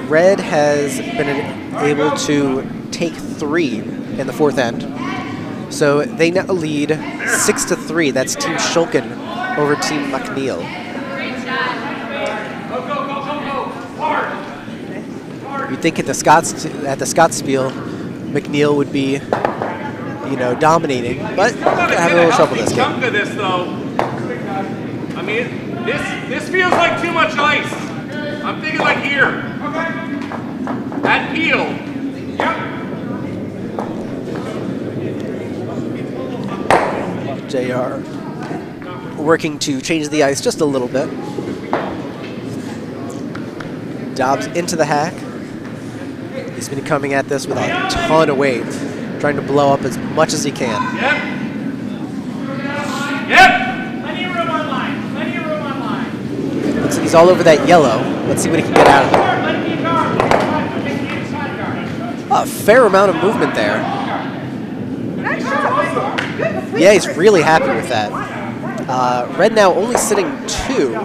Red has been able to take 3 in the 4th end. So they now lead 6-3. That's Team Shulkin over Team McNeil. You'd think at the Scottsspiel, McNeil would be, dominating, but gonna have a little trouble this game. Chunk of this though. I mean, this feels like too much ice. I'm thinking like here. At Peel. Yep. JR working to change the ice just a little bit. Dobbs into the hack. He's been coming at this with a ton of weight, trying to blow up as much as he can. Yep. Yep. Plenty of room on line. Plenty of room on line. He's all over that yellow. Let's see what he can get out of it. A fair amount of movement there. Yeah, he's really happy with that. Red now only sitting 2.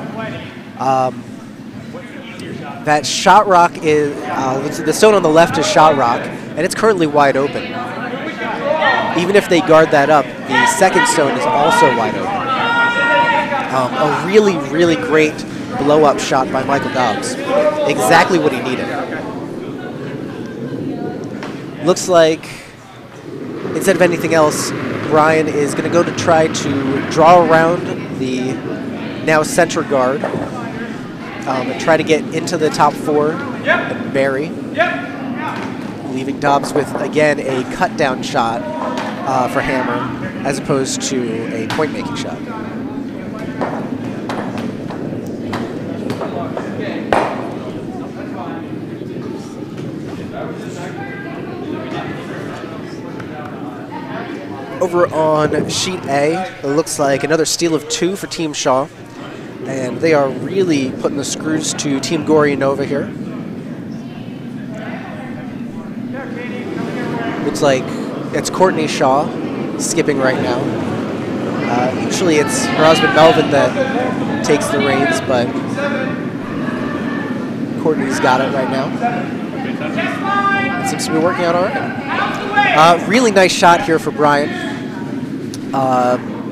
That shot rock is, the stone on the left is shot rock, and it's currently wide open. Even if they guard that up, the second stone is also wide open. A really, really great blow-up shot by Michael Dobbs. Exactly what he needed. Looks like, instead of anything else, Brian is going to go to try to draw around the now center guard and try to get into the top 4 and bury. Leaving Dobbs with, again, a cut-down shot for Hammer as opposed to a point-making shot. Over on sheet A, it looks like another steal of 2 for Team Shaw. And they are really putting the screws to Team Gorianova here. Looks like it's Courtney Shaw skipping right now. Usually it's her husband Melvin that takes the reins, but Courtney's got it right now. It seems to be working out all right. Really nice shot here for Brian.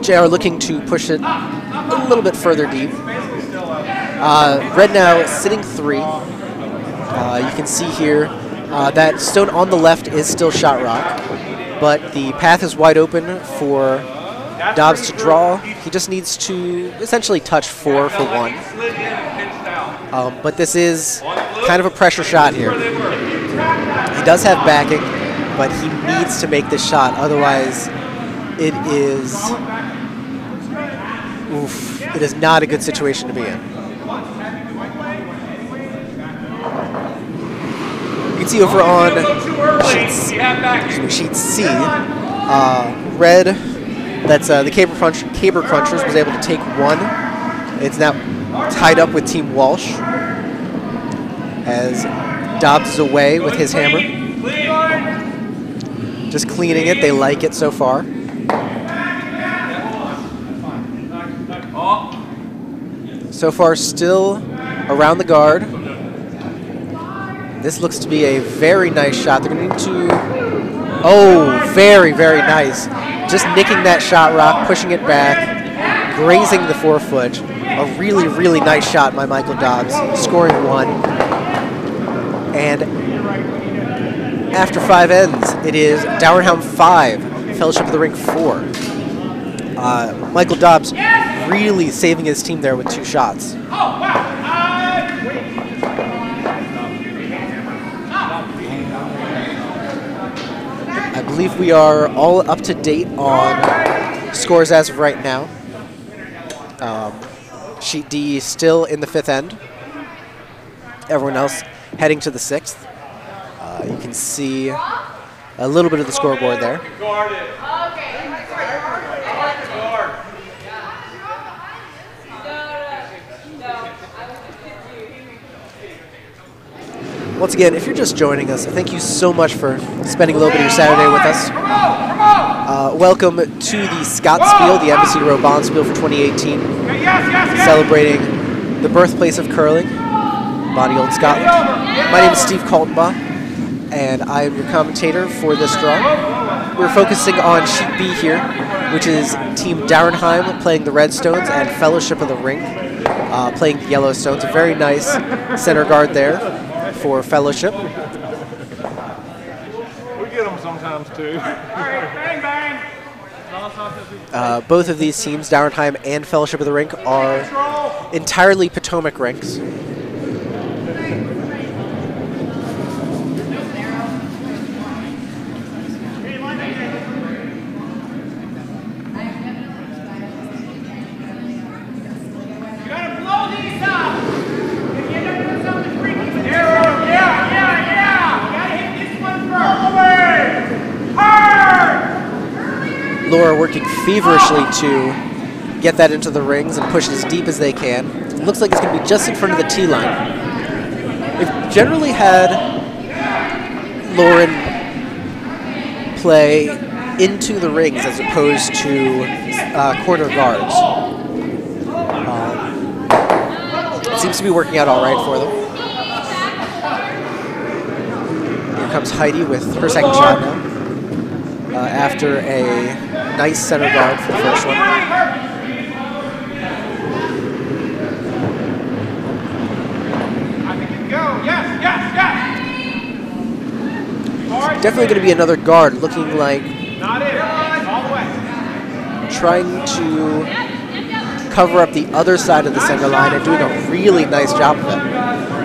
JR looking to push it a little bit further deep. Red now sitting 3. You can see here that stone on the left is still shot rock, but the path is wide open for Dobbs to draw. He just needs to essentially touch 4 for 1. But this is kind of a pressure shot here. He does have backing, but he needs to make this shot, otherwise it is not a good situation to be in. You can see over on sheet C, Red, that's the Caber Crunchers, was able to take 1. It's now tied up with Team Walsh. as Dobbs is away with his hammer. Just cleaning it. They like it so far. So far, still around the guard. This looks to be a very nice shot. They're going to need to... Oh, very, very nice. Just nicking that shot rock, pushing it back, grazing the forefoot. A really, really nice shot by Michael Dobbs, scoring 1. And after 5 ends, it is Dowerhelm 5, Fellowship of the Rink 4. Michael Dobbs really saving his team there with 2 shots. I believe we are all up to date on scores as of right now. Sheet D still in the 5th end. Everyone else heading to the 6th. You can see a little bit of the scoreboard there. Once again, if you're just joining us, thank you so much for spending a little bit of your Saturday with us. Welcome to the Scottsspiel, the Embassy Row Bonspiel for 2018, celebrating the birthplace of curling, Bonnie Old Scotland. My name is Steve Kaltenbaugh, and I am your commentator for this draw. We're focusing on Sheet B here, which is Team Dowerhelm playing the Redstones and Fellowship of the Rink playing the Yellowstones. A very nice center guard there for Fellowship. We get them sometimes too. All right, bang, bang. Both of these teams, Dowerhelm and Fellowship of the Rink, are entirely Potomac rinks. Laura working feverishly to get that into the rings and push it as deep as they can. It looks like it's going to be just in front of the tee line. They've generally had Lauren play into the rings as opposed to corner guards. It seems to be working out all right for them. Here comes Heidi with her second shot now. After a nice center guard for the first one. Definitely going to be another guard looking like trying to cover up the other side of the center line and doing a really nice job of it.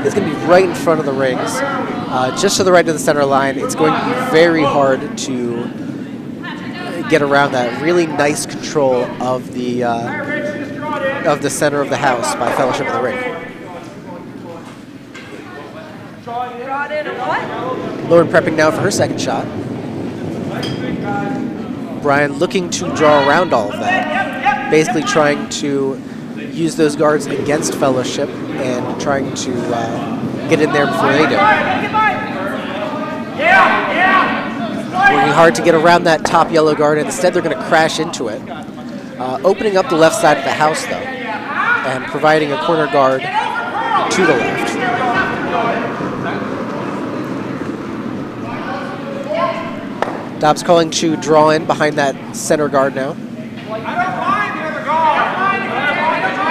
It's going to be right in front of the rings, just to the right of the center line. It's going to be very hard to get around that. Really nice control of the center of the house by Fellowship of the Rink. Lauren prepping now for her second shot. Brian looking to draw around all of that, basically trying to use those guards against Fellowship and trying to get in there before they do. Working hard to get around that top yellow guard, and instead they're going to crash into it. Opening up the left side of the house, though, and providing a corner guard to the left. Dobbs calling to draw in behind that center guard now.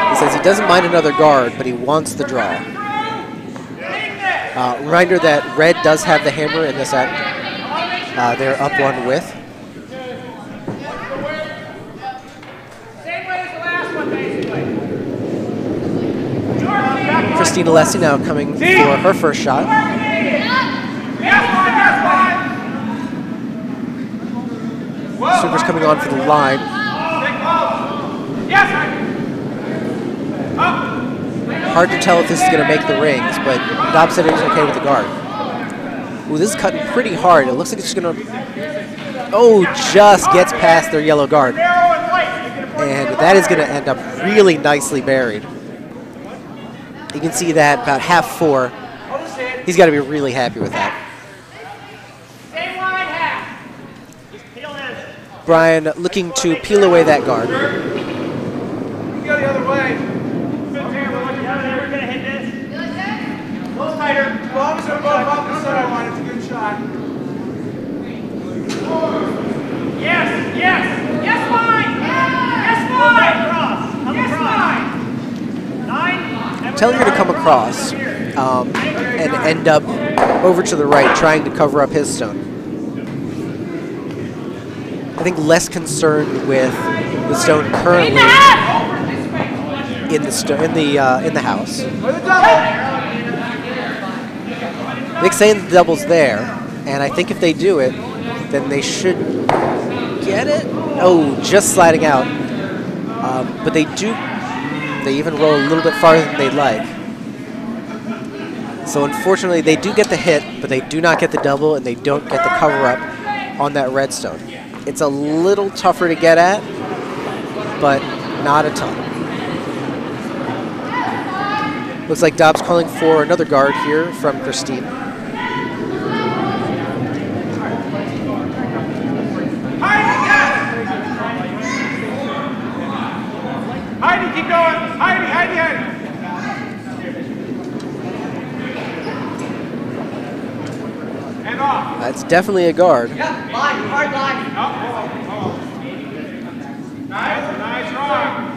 He says he doesn't mind another guard, but he wants the draw. Reminder that Red does have the hammer in this end. They're up 1 with. Christina Lessie now coming for her first shot. Super's coming on for the line. Hard to tell if this is going to make the rings, but Dobbs said he's okay with the guard. Ooh, this is cutting pretty hard. It looks like it's going to... Oh, just gets past their yellow guard. And that is going to end up really nicely buried. You can see that about half 4 He's got to be really happy with that. Same line, half. Just peel in. Brian looking to peel away that guard. You go the other way. Yeah, we're gonna hit this. You like that? A little tighter. As long as it'll go above the center line, it's a good shot. Yes, yes, yes, line. Yes, line. Across. Come Yes, across. line. 9. And Tell her to come across and end up over to the right, trying to cover up his stone. I think less concerned with the stone currently in the house. With a double. Nick's saying the double's there, and I think if they do it, then they should get it. Oh, just sliding out. But they do. They even roll a little bit farther than they'd like. So unfortunately, they do get the hit, but they do not get the double, and they don't get the cover-up on that redstone. It's a little tougher to get at, but not a ton. Looks like Dobbs calling for another guard here from Christine. Heidi, keep going. Heidi, Heidi, Heidi. And off. That's definitely a guard. Oh, hold on. Nice rock.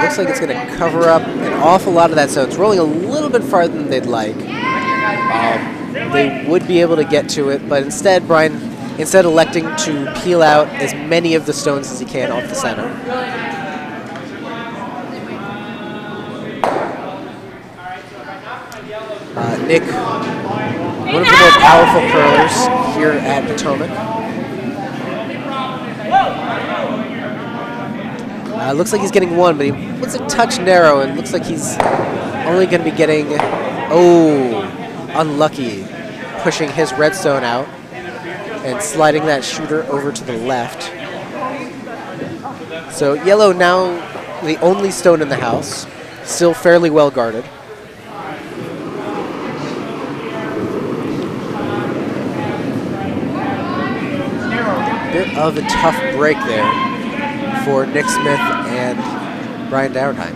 Looks like it's going to cover up an awful lot of that, so it's rolling a little bit farther than they'd like. They would be able to get to it, but instead, Brian, electing to peel out as many of the stones as he can off the center. Nick, one of the more powerful curlers here at Potomac. Looks like he's getting one, but he was a touch narrow, and looks like he's only going to be getting, unlucky, pushing his redstone out and sliding that shooter over to the left. So yellow now the only stone in the house, still fairly well guarded. Bit of a tough break there for Nick Smith and Brian Dauernheim.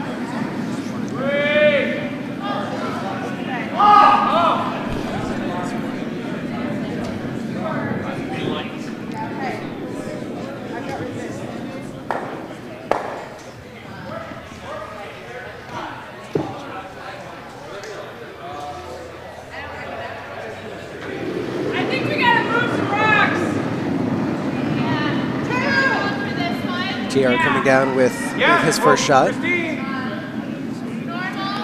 I think we gotta move some rocks. TR coming down with his first shot.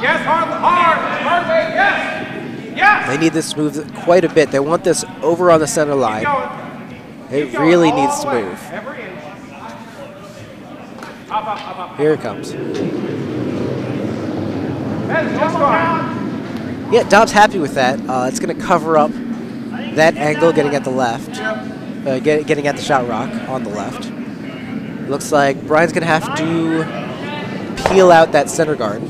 Yes, hard way, yes. Yes. They need this move quite a bit. They want this over on the center line. It really needs to move. Every inch. Up. Here it comes. That's just fine. Yeah, Dobbs happy with that. It's going to cover up that angle, getting at the left, getting at the shot rock on the left. Looks like Brian's going to have to peel out that center guard.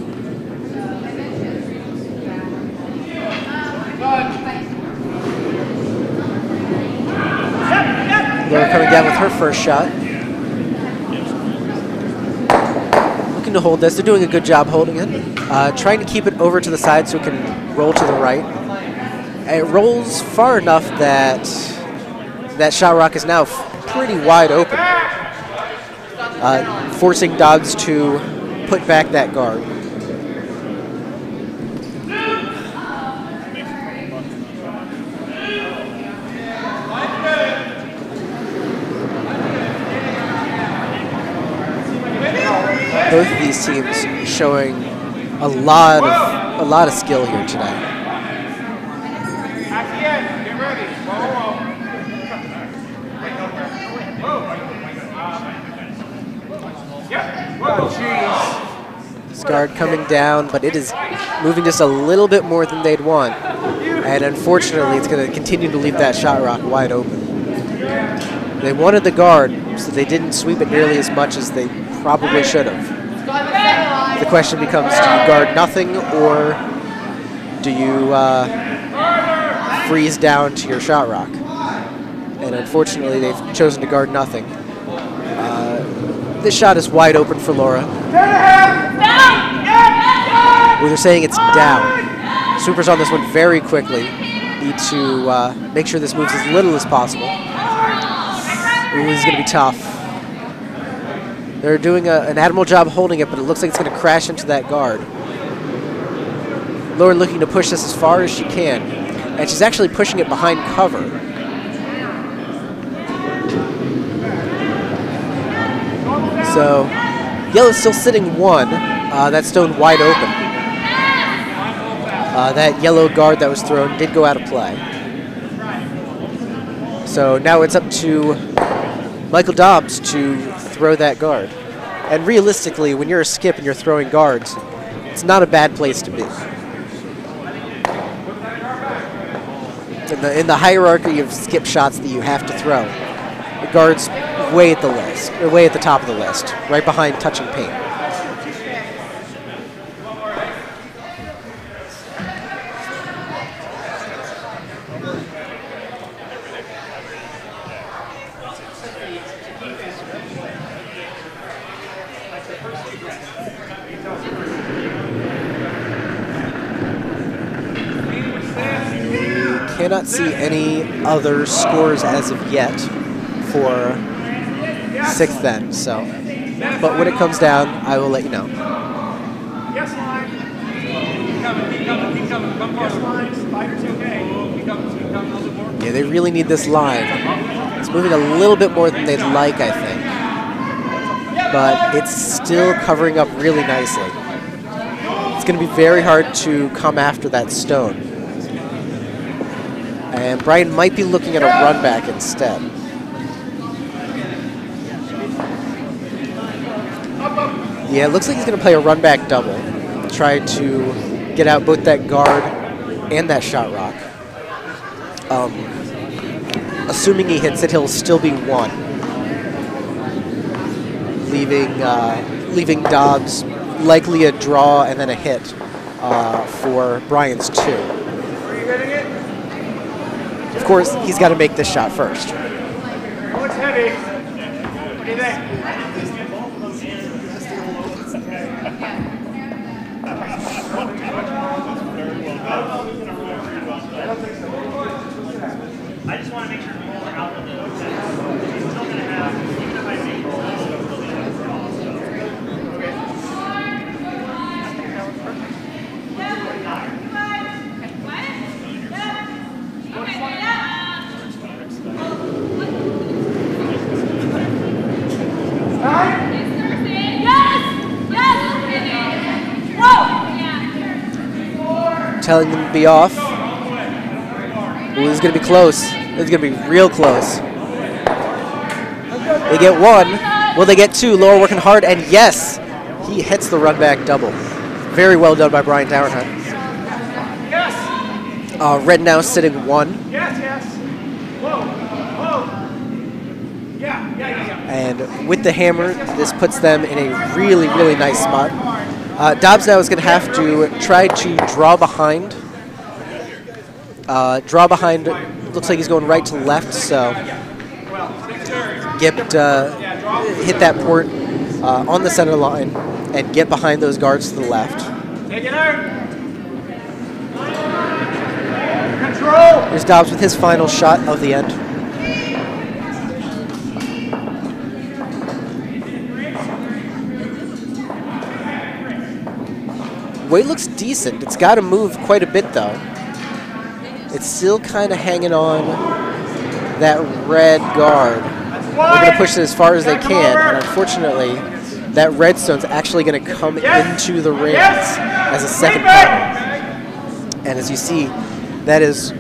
Laura coming down with her first shot. Looking to hold this. They're doing a good job holding it. Trying to keep it over to the side so it can roll to the right. It rolls far enough that that shot rock is now pretty wide open, forcing Dobbs to put back that guard. Both of these teams showing a lot of skill here tonight. At the end, get ready. Whoa. Yep. Whoa, jeez. This guard coming down, but it is moving just a little bit more than they'd want. And unfortunately, it's going to continue to leave that shot rock wide open. They wanted the guard, so they didn't sweep it nearly as much as they probably should have. The question becomes, do you guard nothing, or do you freeze down to your shot rock. And unfortunately, they've chosen to guard nothing. This shot is wide open for Laura. Well, they're saying it's down. Swoopers on this one very quickly. Need to make sure this moves as little as possible. Ooh, this is going to be tough. They're doing an admirable job holding it, but it looks like it's going to crash into that guard. Laura looking to push this as far as she can, and she's actually pushing it behind cover. So, yellow's still sitting one. That stone wide open. That yellow guard that was thrown did go out of play. So now it's up to Michael Dobbs to throw that guard. And realistically, when you're a skip and you're throwing guards, it's not a bad place to be. In the hierarchy of skip shots that you have to throw, the guard's way at the list, or way at the top of the list, right behind touching paint. Cannot see any other scores as of yet for 6th end, so. But when it comes down, I will let you know. Yes, line. Keep coming, keep coming. Come forward. Yes, line. Spider's okay. Keep coming a little bit more. Yeah, they really need this line. It's moving a little bit more than they'd like, I think. But it's still covering up really nicely. It's going to be very hard to come after that stone. And Brian might be looking at a run back instead. Yeah, it looks like he's going to play a run back double. Try to get out both that guard and that shot rock. Assuming he hits it, he'll still be one. Leaving Dobbs likely a draw and then a hit for Brian's 2. Of course, he's got to make this shot first. What's heavy? What do you think? I just want to make sure people are out of the it's still going to have, even if I make it, it's still going to have a draw. Telling them to be off. Ooh, this is going to be close. This is going to be real close. They get one. Will they get two? Laura working hard, and yes, he hits the run back double. Very well done by Brian Dowerhunt. Yes. Red now sitting one. Yes, yes. Whoa, whoa. Yeah. And with the hammer, this puts them in a really, really nice spot. Dobbs now is going to have to try to draw behind. Looks like he's going right to left, so hit that port on the center line and get behind those guards to the left. Take it out. Control. Here's Dobbs with his final shot of the end. Weight looks decent. It's got to move quite a bit, though. It's still kind of hanging on that red guard. They're going to push it as far as they can, and unfortunately, that redstone's actually going to come into the rings as a second pattern. And as you see, that is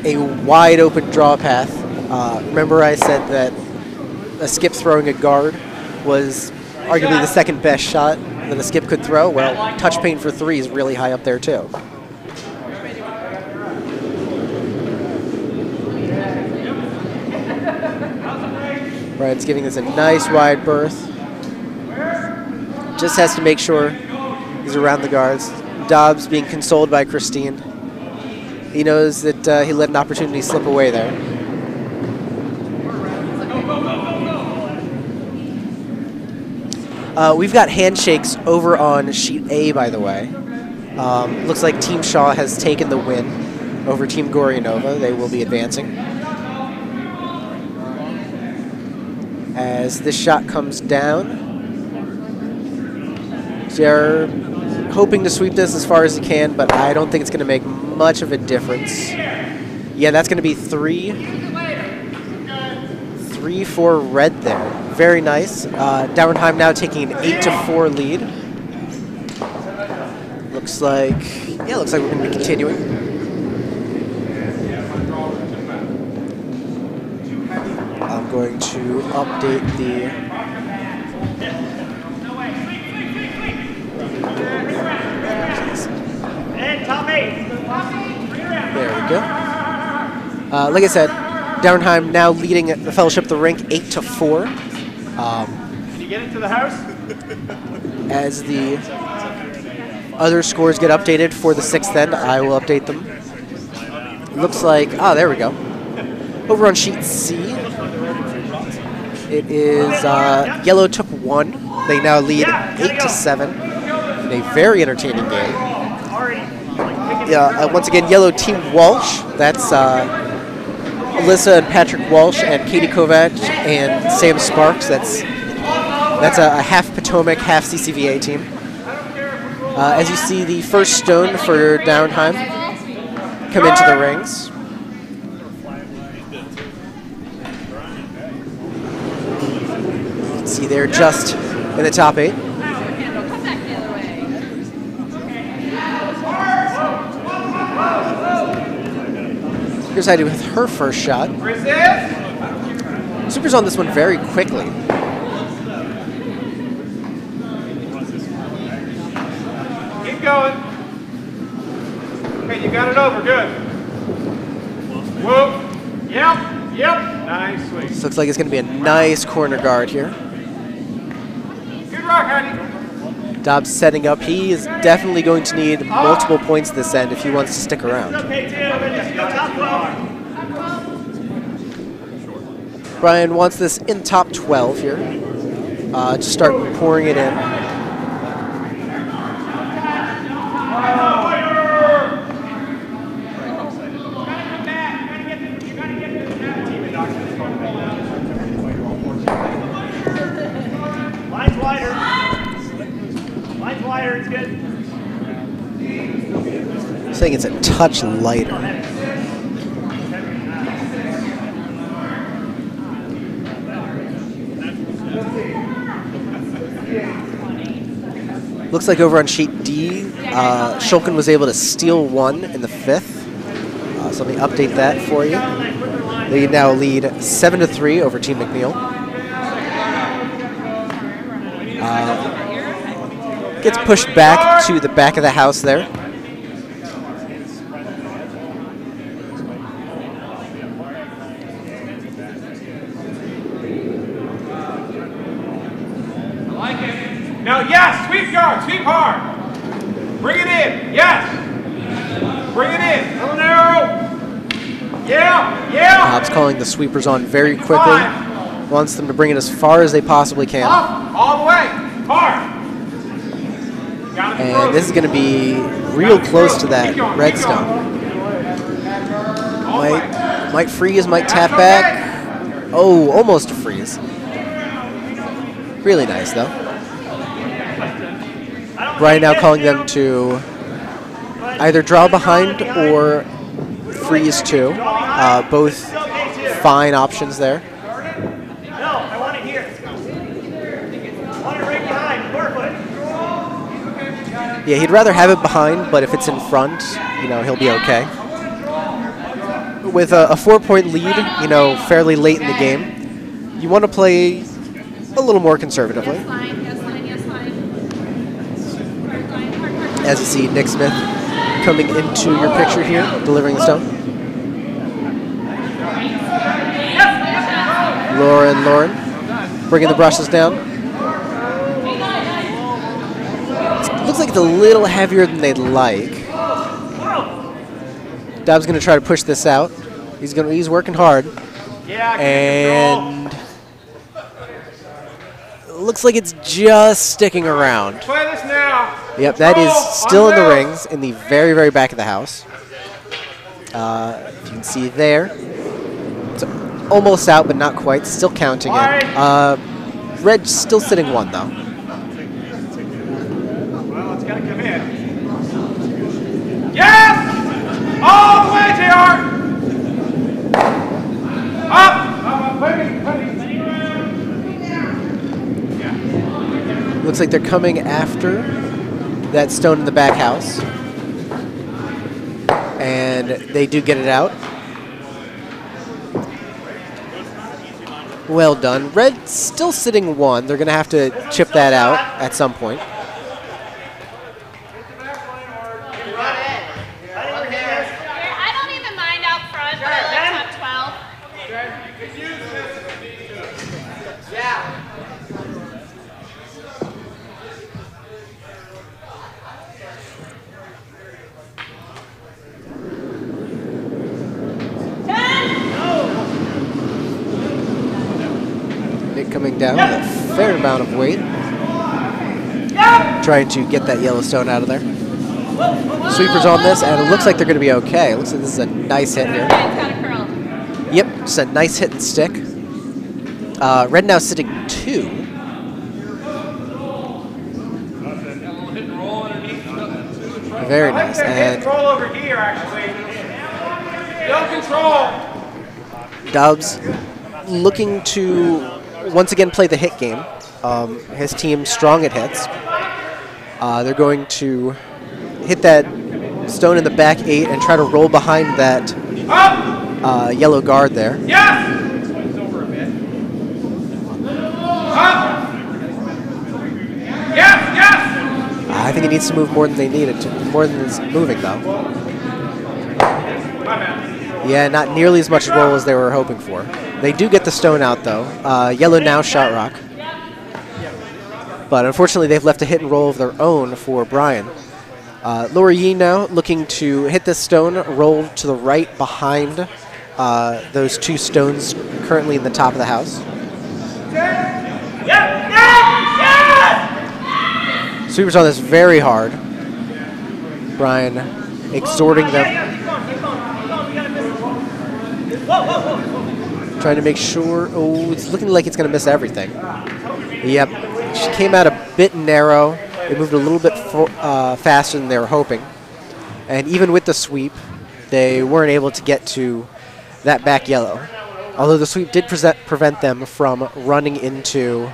a wide open draw path. Remember I said that a skip throwing a guard was arguably the second best shot that a skip could throw? Well, touch paint for 3 is really high up there too. Brian's giving this a nice wide berth. Just has to make sure he's around the guards. Dobbs being consoled by Christine. He knows that he let an opportunity slip away there. We've got handshakes over on sheet A, by the way. Looks like Team Shaw has taken the win over Team Gorianova. They will be advancing. As this shot comes down, they're hoping to sweep this as far as they can, but I don't think it's going to make much of a difference. Yeah, that's going to be 3 for red there. Very nice. Dauernheim now taking an 8-4 lead. Looks like we're going to be continuing. I'm going to update the And top 8. There we go. Like I said, Dauernheim now leading the Fellowship of the Rink 8-4. Can you get it to the house? As the other scores get updated for the 6th end, I will update them. Looks like, there we go. Over on sheet C, it is Yellow took 1. They now lead 8-7 in a very entertaining game. Once again, Yellow Team Walsh. That's Alyssa and Patrick Walsh and Katie Kovac and Sam Sparks. That's a half Potomac, half CCVA team. As you see, the first stone for Dauernheim come into the rings. You can see they're just in the top 8. Here's Heidi with her first shot. Super's on this one very quickly. Keep going. Okay, you got it over. Good. Whoop. Yep. Nice, sweet. This looks like it's going to be a nice corner guard here. Good rock, Heidi. Dobbs setting up. He is definitely going to need multiple points this end if he wants to stick around. Brian wants this in top 12 here. To start pouring it in. Line's wider. Line's wider, it's good. I'm saying it's a touch lighter. Looks like over on sheet D, Shulkin was able to steal 1 in the 5th. So let me update that for you. They now lead 7-3 over Team McNeil. Gets pushed back to the back of the house there. I like it. Now, yes, sweep guard, sweep hard. Bring it in, yes. Bring it in, little narrow. Yeah. Bob's calling the sweepers on very quickly. Wants them to bring it as far as they possibly can. Up, all the way, hard. And this is going to be real close to that redstone. Might freeze, might tap back. Oh, almost a freeze. Really nice, though. Brian now calling them to either draw behind or freeze 2. Both fine options there. No, I want it here. I want it right behind, 4 foot. Yeah, he'd rather have it behind, but if it's in front, he'll be okay. With a 4-point lead, fairly late in the game, you want to play a little more conservatively. As you see, Nick Smith coming into your picture here, delivering the stone. Lauren, bringing the brushes down. Looks like it's a little heavier than they'd like. Dobbs going to try to push this out. He's working hard. Yeah, And looks like it's just sticking around. Play this now. Yep, that is still in the rings in the very, very back of the house. If you can see there. It's almost out, but not quite. Still counting it. Red still sitting 1, though. Well, it's got to come in. Yes! All the way, JR! Up! Looks like they're coming after that stone in the back house. And they do get it out. Well done. Red still sitting 1. They're going to have to chip that out at some point. I don't even mind out front, but I like top 12. Yeah. Nick coming down with a fair amount of weight. Trying to get that yellow stone out of there. Sweepers on this, and it looks like they're going to be okay. It looks like this is a nice hit here. Yep, just a nice hit and stick. Red now sitting 2. Very nice. And control over here, actually. Still control. Dobbs looking to once again play the hit game. His team strong at hits. They're going to hit that stone in the back 8 and try to roll behind that yellow guard there. Yes! Over a bit. Up! Yes, yes! I think it needs to move more than they need it to. More than it's moving, though. Yeah, not nearly as much roll as they were hoping for. They do get the stone out, though. Yellow now shot rock. But unfortunately, they've left a hit and roll of their own for Brian. Laura Yee now looking to hit this stone, roll to the right behind those 2 stones currently in the top of the house. Sweepers on this very hard. Brian exhorting them. Trying to make sure. Oh, it's looking like it's going to miss everything. Yep. She came out a bit narrow. It moved a little bit faster than they were hoping. And even with the sweep, they weren't able to get to that back yellow. Although the sweep did prevent them from running into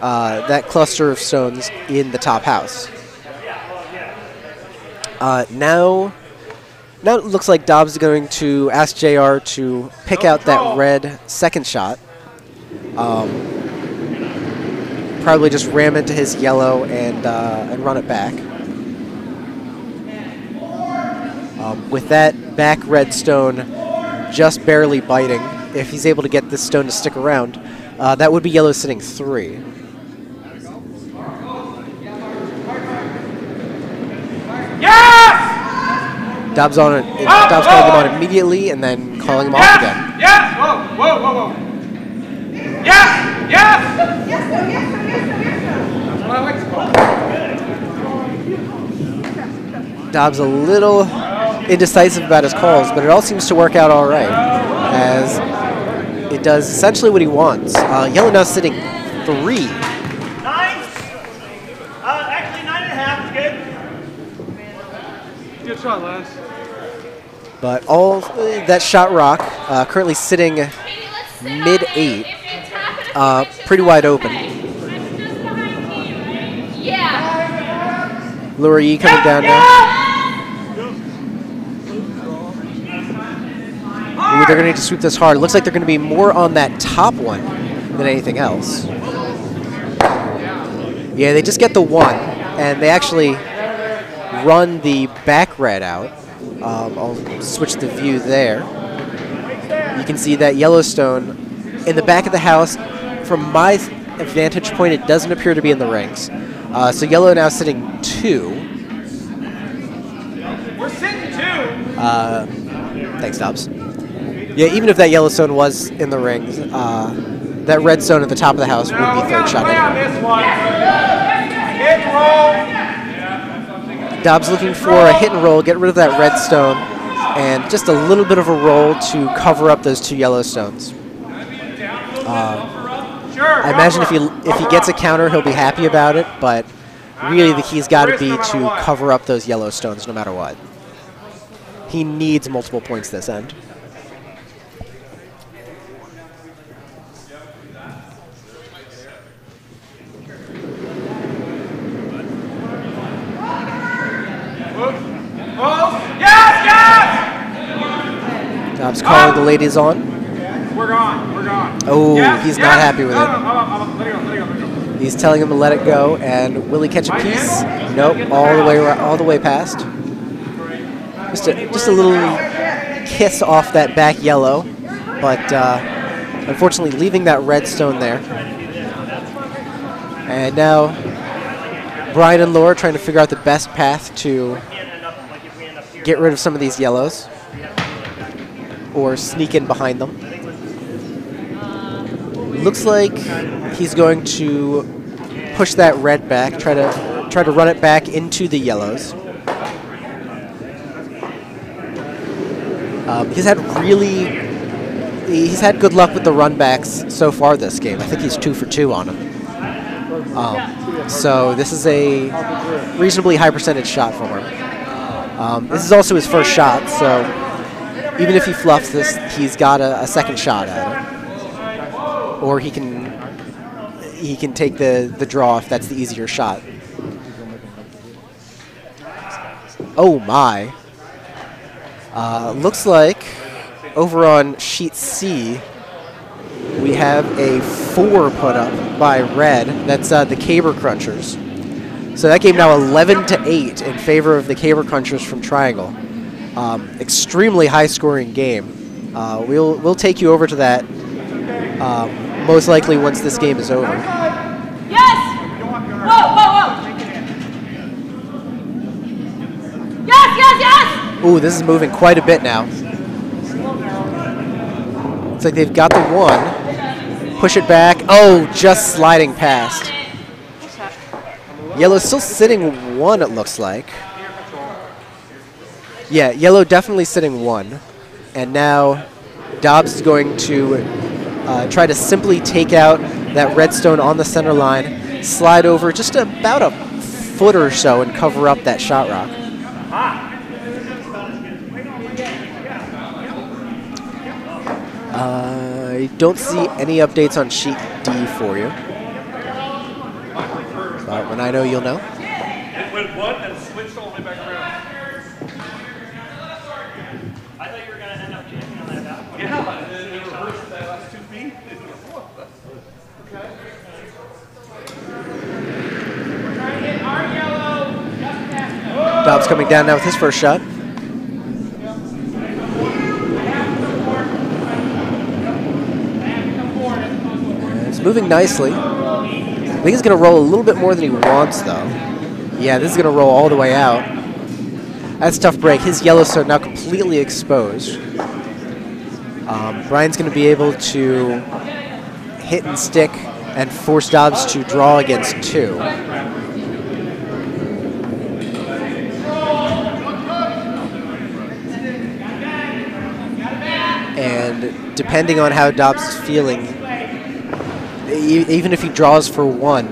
that cluster of stones in the top house. Now it looks like Dobbs is going to ask JR to pick out that red second shot. Probably just ram into his yellow and run it back. With that back red stone just barely biting, if he's able to get this stone to stick around, that would be yellow sitting 3. Yes! Dobbs on it. Dobbs calling him on immediately and then calling him off again. Yes! Whoa, whoa, whoa, whoa. Yes! Yes! Yes, no, yes, no, yes, no, yes, no. That's what I like to call. Dobbs a little indecisive about his calls, but it all seems to work out all right, as it does essentially what he wants. Yellow now sitting 3. 9. Actually, 9.5 is good. Good shot, Lance. But all that shot rock currently sitting mid-8, pretty wide open. Yeah. Laura Yee coming down now. Ooh, they're going to need to sweep this hard. It looks like they're going to be more on that top one than anything else. Yeah, they just get the 1, and they actually run the back red out. I'll switch the view there. You can see that Yellowstone in the back of the house. From my vantage point, it doesn't appear to be in the rings. So yellow now sitting 2. We're sitting 2. Thanks, Dobbs. Yeah, even if that yellow stone was in the ring, that red stone at the top of the house would be third shot anyway. Dobbs looking for a hit and roll, get rid of that red stone, and just a little bit of a roll to cover up those two yellow stones. I imagine if he gets a counter, he'll be happy about it, but really the key's got to be to cover up those yellow stones no matter what. He needs multiple points this end. Dobbs calling the ladies on. We're gone. We're gone. Oh, he's not happy with it. He's telling him to let it go. And will he catch a piece? Nope. All the way past. Just a little kiss off that back yellow, but unfortunately leaving that red stone there. And now Brian and Laura trying to figure out the best path to get rid of some of these yellows or sneak in behind them. Looks like he's going to push that red back, try to run it back into the yellows. He's had good luck with the run backs so far this game. I think he's 2 for 2 on them. So this is a reasonably high percentage shot from him. This is also his first shot, so even if he fluffs this, he's got a second shot at it. Or he can take the draw if that's the easier shot. Oh my. Looks like over on sheet C, we have a 4 put up by red. That's the Caber Crunchers. So that game now 11-8 in favor of the Caber Crunchers from Triangle. Extremely high-scoring game. We'll take you over to that most likely once this game is over. Yes! Whoa, whoa, whoa! Yes, yes, yes! Ooh, this is moving quite a bit now. Looks like they've got the 1. Push it back. Oh, just sliding past. Yellow's still sitting 1, it looks like. Yeah, yellow definitely sitting 1. And now Dobbs is going to try to simply take out that red stone on the center line, slide over just about a foot or so and cover up that shot rock. I don't see any updates on sheet D for you. But when I know, you'll know. It went 1 and switched all the way back around. I thought you were going to end up jamming on that back. Yeah, and then it reversed that last 2 feet. Okay. Dobbs coming down now with his first shot. It's moving nicely. I think he's going to roll a little bit more than he wants, though. Yeah, this is going to roll all the way out. That's a tough break. His yellow stone now completely exposed. Brian's going to be able to hit and stick and force Dobbs to draw against 2. And depending on how Dobbs is feeling, even if he draws for 1,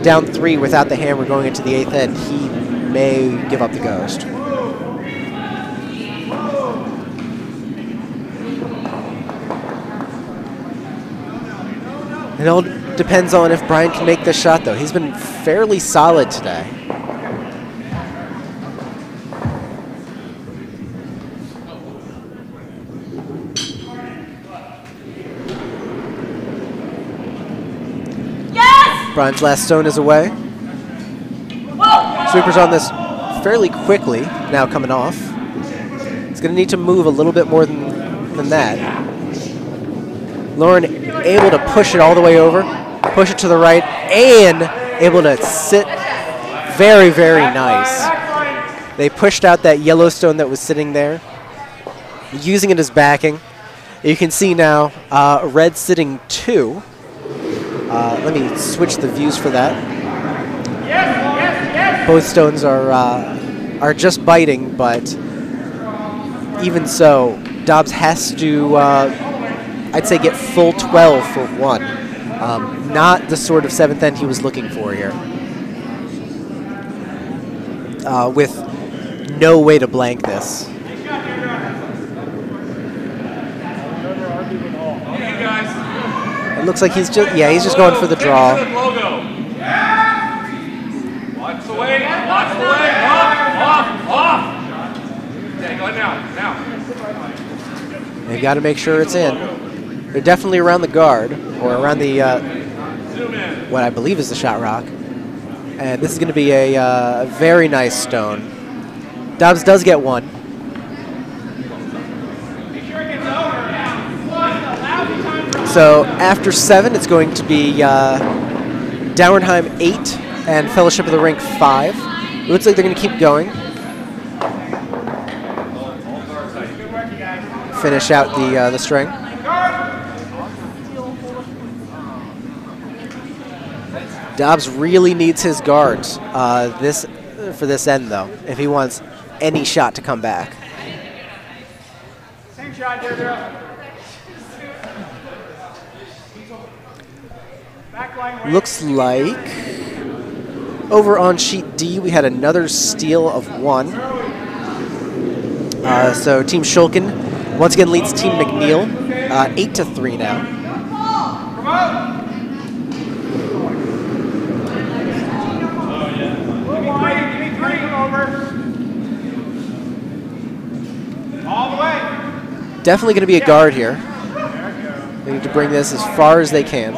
down 3 without the hammer going into the 8th end, he may give up the ghost. It all depends on if Brian can make this shot, though. He's been fairly solid today. Brian's last stone is away. Sweeper's on this fairly quickly, now coming off. He's going to need to move a little bit more than that. Lauren able to push it all the way over, push it to the right, and able to sit very, very nice. They pushed out that Yellowstone that was sitting there, using it as backing. You can see now red sitting 2. Let me switch the views for that. Both stones are just biting, but even so, Dobbs has to, I'd say, get full 12 for 1. Not the sort of 7th end he was looking for here. With no way to blank this. It looks like he's just going for the draw. Watch the way, off. Okay, go now. They got to make sure it's in. They're definitely around the guard, or around the, what I believe is the shot rock. And this is going to be a very nice stone. Dobbs does get 1. So after 7, it's going to be Dauernheim 8 and Fellowship of the Rink 5. It looks like they're going to keep going. Finish out the string. Dobbs really needs his guards for this end, though, if he wants any shot to come back. Same shot, Deirdre. Looks like over on sheet D we had another steal of 1. So Team Shulkin once again leads Team McNeil 8-3 now. Come on. Give me 3 over. All the way. Definitely going to be a guard here. They need to bring this as far as they can.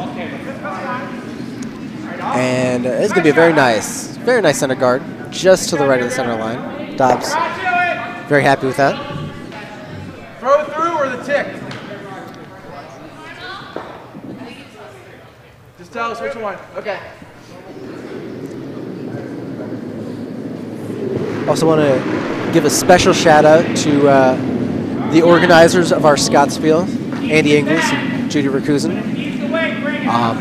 And it's going to be a very nice center guard, just to the right of the center line. Dobbs very happy with that. Throw through or the tick? Just tell us which one. Okay. Also want to give a special shout out to the organizers of our Scottsspiel, Andy Ingles and Judy Rakusen.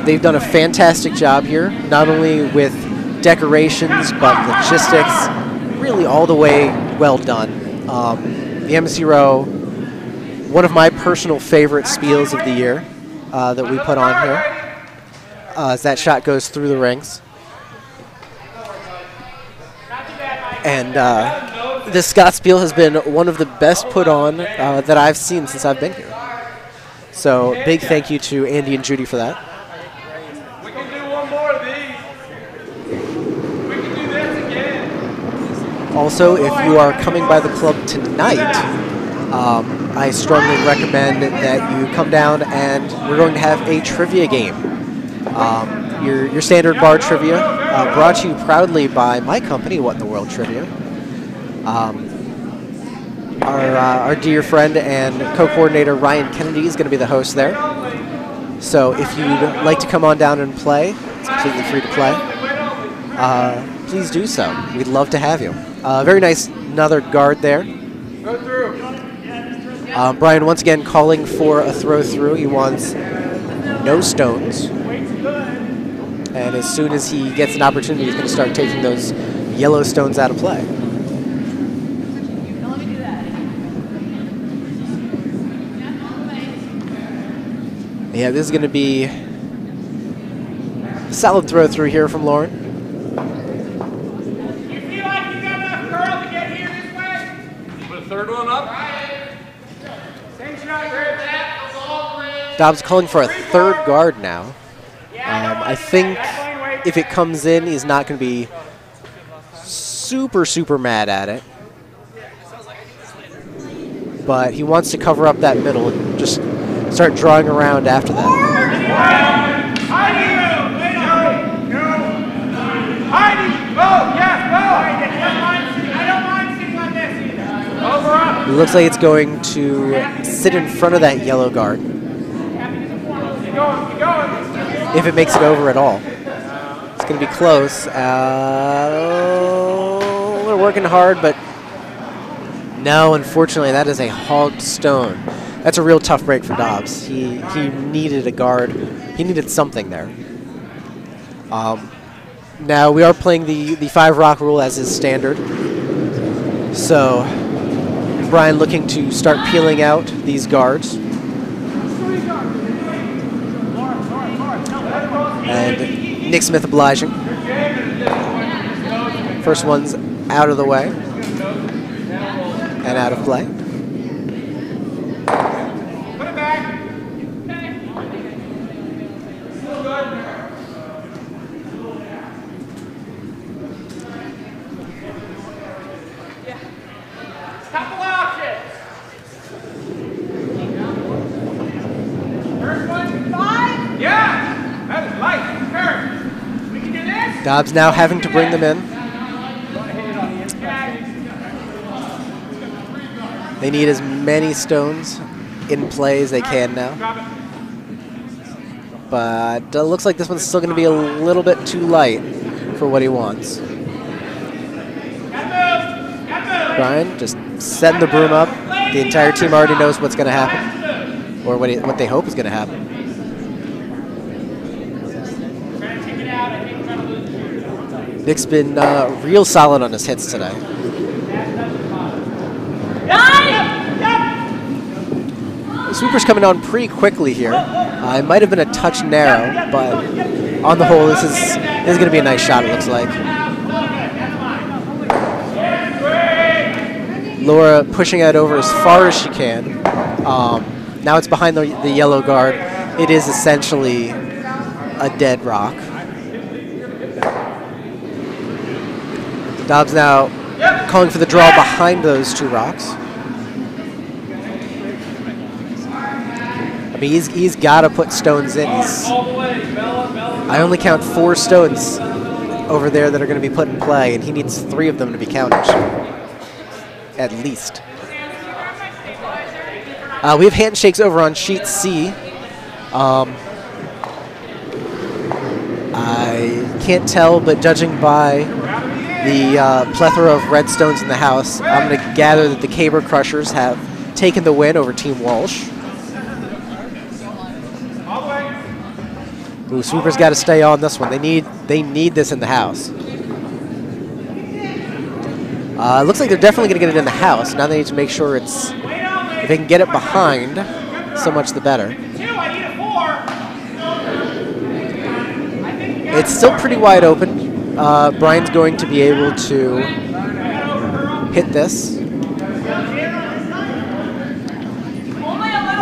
They've done a fantastic job here, not only with decorations, but logistics, really all the way well done. The Embassy Row, one of my personal favorite spiels of the year that we put on here, as that shot goes through the rings. And this Scottsspiel has been one of the best put on that I've seen since I've been here. So big thank you to Andy and Judy for that. We can do one more of these. We can do this again. Also, if you are coming by the club tonight, I strongly recommend that you come down and we're going to have a trivia game. Your standard bar trivia, brought to you proudly by my company, What in the World Trivia. Our dear friend and co-coordinator Ryan Kennedy is going to be the host there. So if you'd like to come on down and play, it's completely free to play. Please do so. We'd love to have you. Very nice, another guard there. Go through. Brian once again calling for a throw through. He wants no stones. And as soon as he gets an opportunity, he's going to start taking those yellow stones out of play. Yeah, this is going to be a solid throw through here from Lauren. You feel like you got enough curl to get here this way? Put a third one up. Same shot, grab that. Dobbs calling for a third guard now. I think if it comes in, he's not going to be super mad at it. But he wants to cover up that middle and just start drawing around after that. It looks like it's going to sit in front of that yellow guard. If it makes it over at all. It's going to be close. working hard, but no, unfortunately, that is a hogged stone. That's a real tough break for Dobbs. He needed a guard. He needed something there. Now, we are playing the 5-rock rule as is standard. So, Brian looking to start peeling out these guards. And Nick Smith obliging. First one's out of the way and out of play. Put it back. Couple options. First one, 5. Yeah. That is light. Turn. We can do this. Dobbs now having to bring them in. They need as many stones in play as they can now. But looks like this one's still going to be a little bit too light for what he wants. Brian just setting the broom up. The entire team already knows what's going to happen, or what they hope is going to happen. Nick's been real solid on his hits today. The sweeper's coming on pretty quickly here. It might have been a touch narrow, but on the whole, this is going to be a nice shot, it looks like. Laura pushing it over as far as she can. Now it's behind the yellow guard. It is essentially a dead rock. Dobbs now calling for the draw behind those 2 rocks. I mean, he's got to put stones in. I only count 4 stones over there that are going to be put in play, and he needs 3 of them to be counters, at least. We have handshakes over on sheet C. I can't tell, but judging by the plethora of red stones in the house, I'm going to gather that the Caber Crushers have taken the win over Team Walsh. Ooh, sweeper's got to stay on this one. They need this in the house. Looks like they're definitely going to get it in the house. Now they need to make sure if they can get it behind, so much the better. It's still pretty wide open. Brian's going to be able to hit this.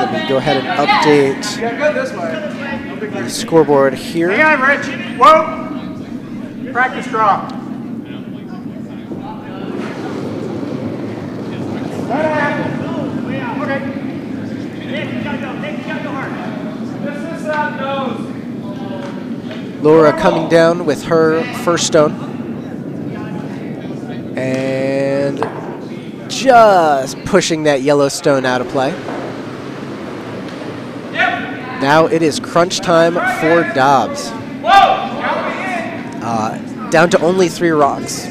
Let me go ahead and update the scoreboard here. Hang on, Rich. Whoa. Practice draw. Okay. Nick, you gotta go hard. This is nose. Laura coming down with her first stone. And just pushing that yellow stone out of play. Now it is crunch time for Dobbs. Down to only 3 rocks.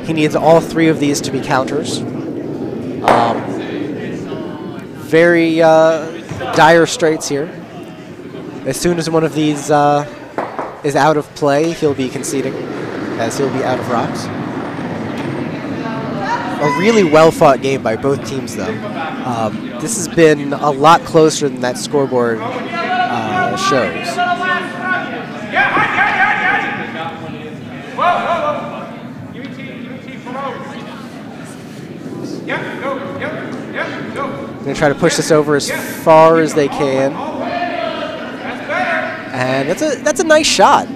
He needs all 3 of these to be counters. Very dire straits here. As soon as one of these is out of play, he'll be conceding, as he'll be out of rocks. A really well-fought game by both teams, though. This has been a lot closer than that scoreboard shows. Going to try to push this over as far as they can. And that's a nice shot.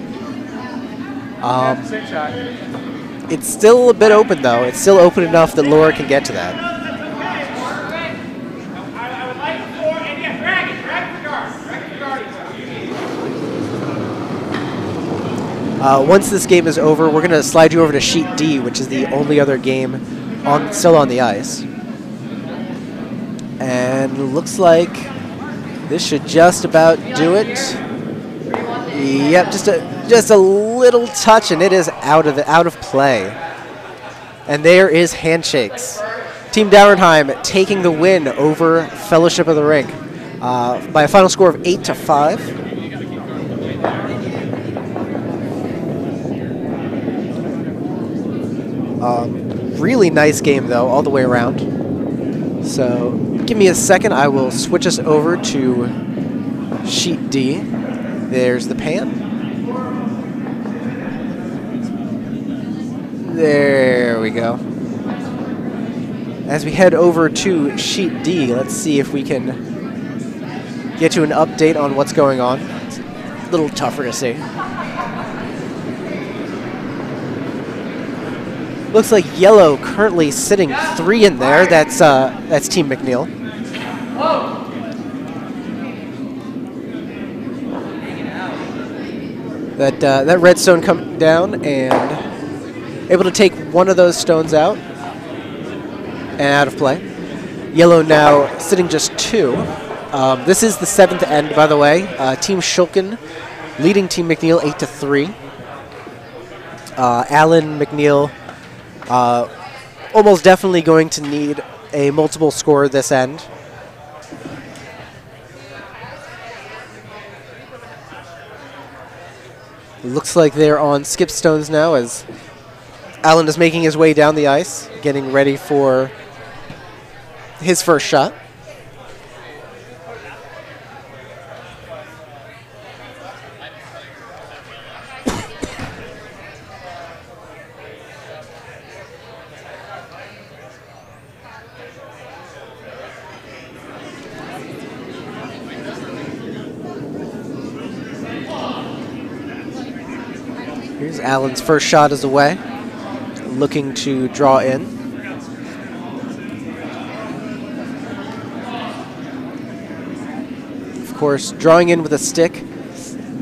It's still a bit open, though. It's still open enough that Laura can get to that. Once this game is over, we're going to slide you over to Sheet D, which is the only other game still on the ice. And it looks like this should just about do it. Yep, just a little touch, and it is out of play. And there is handshakes. Team Dauernheim taking the win over Fellowship of the Ring by a final score of 8-5. Really nice game, though, all the way around. So give me a second. I will switch us over to Sheet D. There's the pan. There we go. As we head over to Sheet D, let's see if we can get you an update on what's going on. It's a little tougher to see. Looks like yellow currently sitting 3 in there. That's Team McNeil. That red stone coming down and able to take one of those stones out and out of play. Yellow now sitting just 2. This is the 7th end, by the way. Team Shulkin leading Team McNeil 8-3. Alan McNeil almost definitely going to need a multiple score this end. Looks like they're on skip stones now as Alan is making his way down the ice, getting ready for his first shot. Here's Alan's first shot is away, looking to draw in. Of course, drawing in with a stick,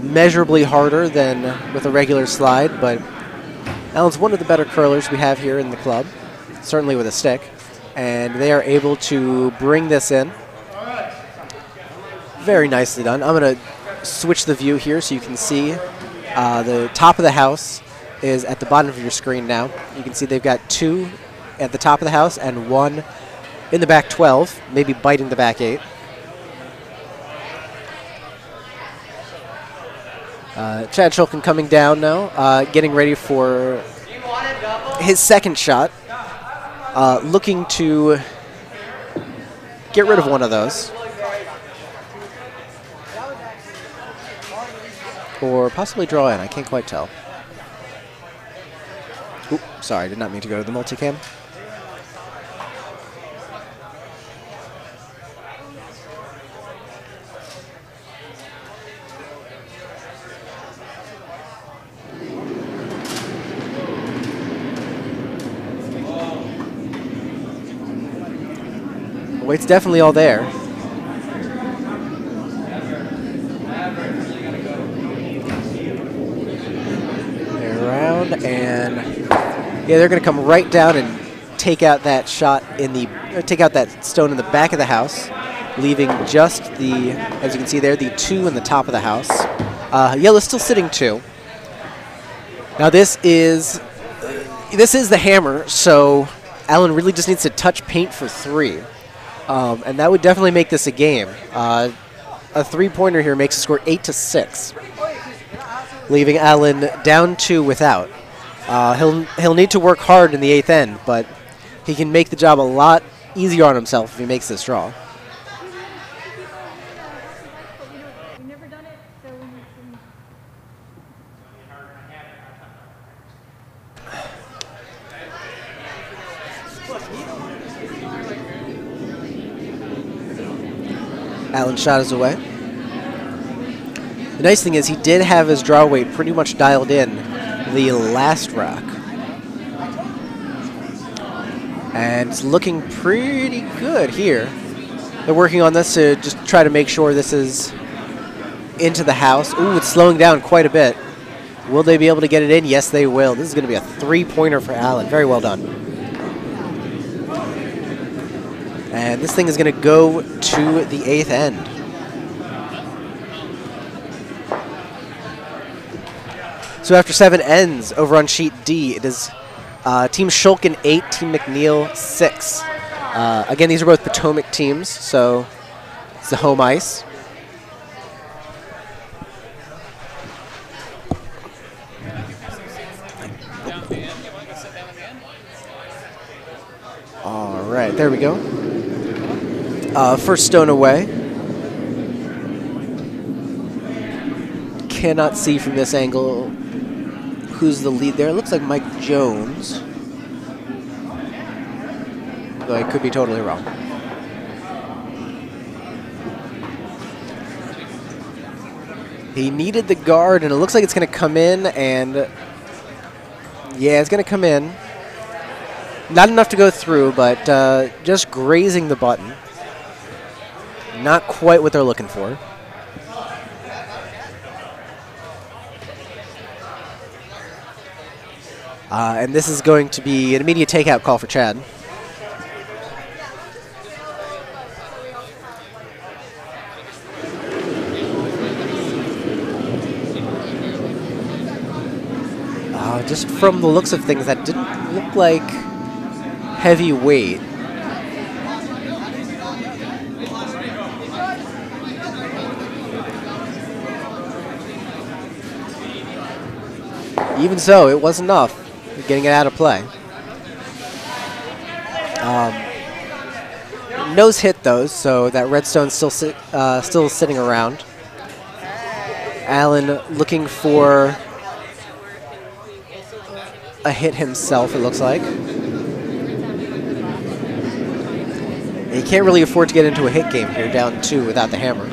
measurably harder than with a regular slide, but Alan's one of the better curlers we have here in the club, certainly with a stick, and they are able to bring this in. Very nicely done. I'm going to switch the view here so you can see the top of the house is at the bottom of your screen now. You can see they've got 2 at the top of the house and 1 in the back 12, maybe biting the back 8. Chad Shulkin coming down now, getting ready for his second shot, looking to get rid of one of those. Or possibly draw in, I can't quite tell. Oop, sorry, did not mean to go to the multicam. Weight's definitely all there. And yeah, they're going to come right down and take out that shot in the, take out that stone in the back of the house, leaving just the, as you can see there, the 2 in the top of the house. Yellow's still sitting 2. Now this is the hammer, so Alan really just needs to touch paint for 3, and that would definitely make this a game. A 3-pointer here makes the score 8-6. Leaving Alan down 2 without. He'll need to work hard in the 8th end, but he can make the job a lot easier on himself if he makes this draw. Alan's shot is away. The nice thing is he did have his draw weight pretty much dialed in the last rock. And it's looking pretty good here. They're working on this to just try to make sure this is into the house. Ooh, it's slowing down quite a bit. Will they be able to get it in? Yes, they will. This is going to be a 3-pointer for Alan. Very well done. And this thing is going to go to the 8th end. So after 7 ends over on sheet D, it is Team Shulkin 8, Team McNeil 6. Again, these are both Potomac teams, so it's the home ice. All right, there we go. First stone away. Cannot see from this angle who's the lead there. It looks like Mike Jones. Though I could be totally wrong. He needed the guard, and it looks like it's going to come in, and yeah, it's going to come in. Not enough to go through, but just grazing the button. Not quite what they're looking for. And this is going to be an immediate takeout call for Chad. Just from the looks of things, that didn't look like heavy weight. Even so, it was enough getting it out of play. Nose hit those, so that redstone's still sitting around. Allen looking for a hit himself, it looks like. He can't really afford to get into a hit game here, down 2 without the hammer.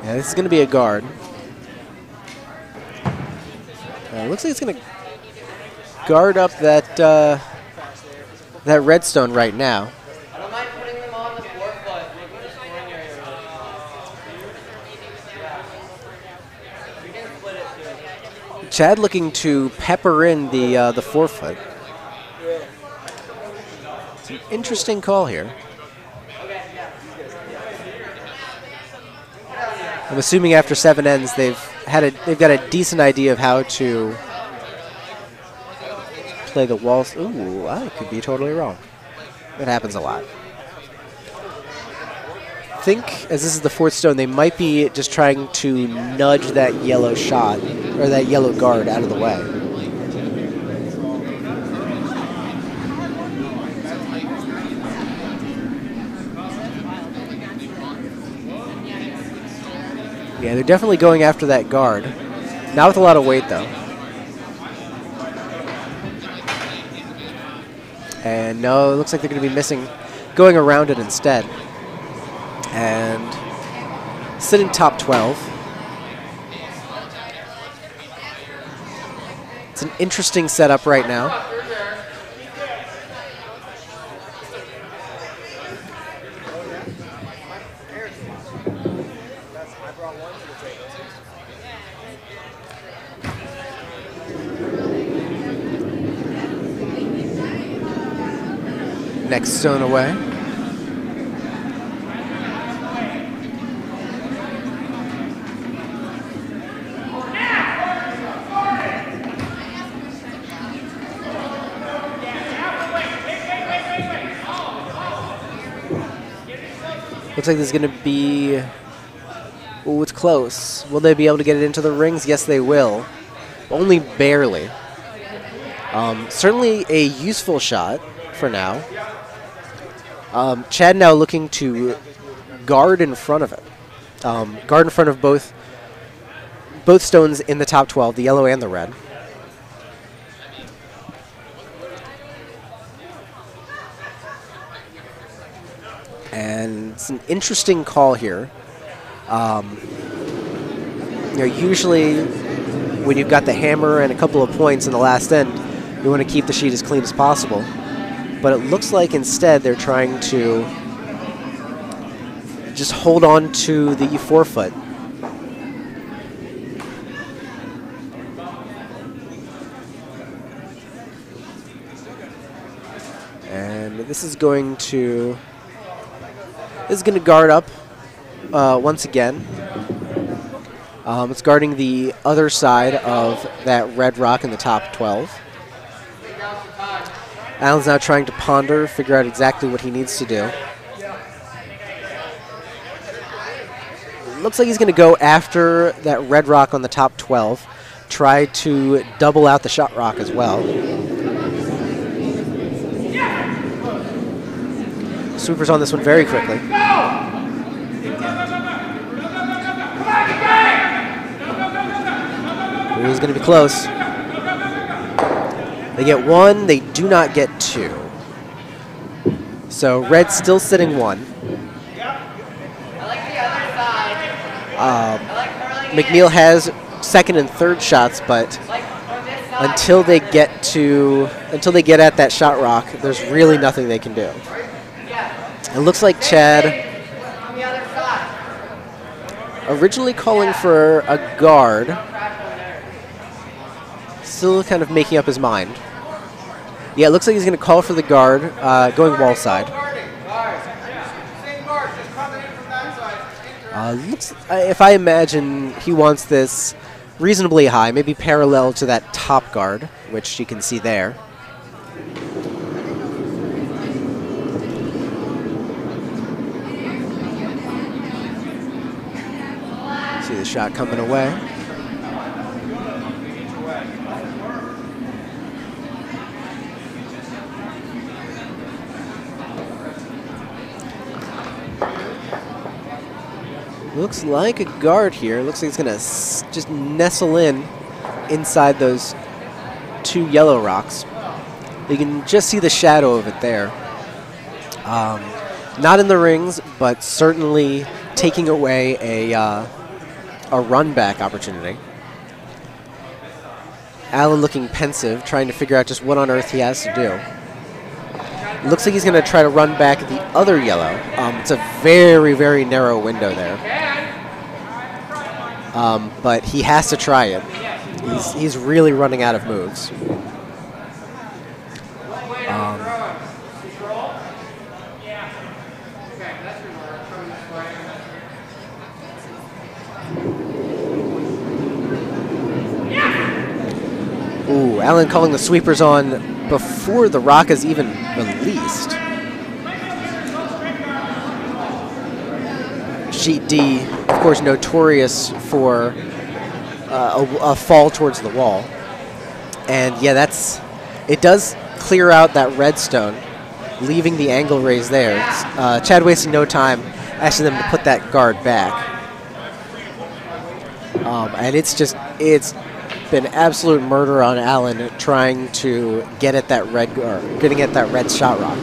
Yeah, this is going to be a guard. Looks like it's going to guard up that that redstone right now. I don't mind putting them on the 4-foot. Maybe the scoring area. We can split it too. Chad looking to pepper in the 4-foot. It's an interesting call here. I'm assuming after 7 ends, they've got a decent idea of how to play the walls. Ooh, I could be totally wrong. That happens a lot. I think, as this is the 4th stone, they might be just trying to nudge that yellow shot, or that yellow guard out of the way. Yeah, they're definitely going after that guard. Not with a lot of weight, though. And no, it looks like they're going to be missing, going around it instead. And sitting top 12. It's an interesting setup right now. Next stone away. Looks like there's going to be... Ooh, it's close. Will they be able to get it into the rings? Yes, they will. Only barely. Certainly a useful shot for now. Chad now looking to guard in front of it. Guard in front of both stones in the top 12, the yellow and the red. And it's an interesting call here. Usually when you've got the hammer and a couple of points in the last end, you want to keep the sheet as clean as possible. But it looks like instead they're trying to just hold on to the 4-foot. And And this is going to guard up once again. It's guarding the other side of that red rock in the top 12. Alan's now trying to ponder, figure out exactly what he needs to do. Looks like he's going to go after that red rock on the top 12, try to double out the shot rock as well. Sweeper's on this one very quickly. It was going to be close. They get one, they do not get two. So red's still sitting one. I like the other side. I like curling McNeil has second and third shots, but Like on this side. until they get at that shot rock, there's really nothing they can do. Yeah. It looks like Chad On the other side. originally calling for a guard, still kind of making up his mind. Yeah, it looks like he's going to call for the guard, going wall side. Same guard, just coming in from that side. If I imagine, he wants this reasonably high, maybe parallel to that top guard, which you can see there. See the shot coming away. Looks like a guard here. Looks like he's going to just nestle inside those two yellow rocks. You can just see the shadow of it there. Not in the rings, but certainly taking away a run back opportunity. Allen looking pensive, trying to figure out just what on earth he has to do. Looks like he's going to try to run back the other yellow. It's a very, very narrow window there. But he has to try it. He's really running out of moves. Ooh, Allen calling the sweepers on before the rock is even released. Sheet D, of course, notorious for a fall towards the wall. And yeah, it does clear out that redstone, leaving the angle raise there. Chad wasting no time asking them to put that guard back. And it's been absolute murder on Allen trying to get at that getting at that red shot rock.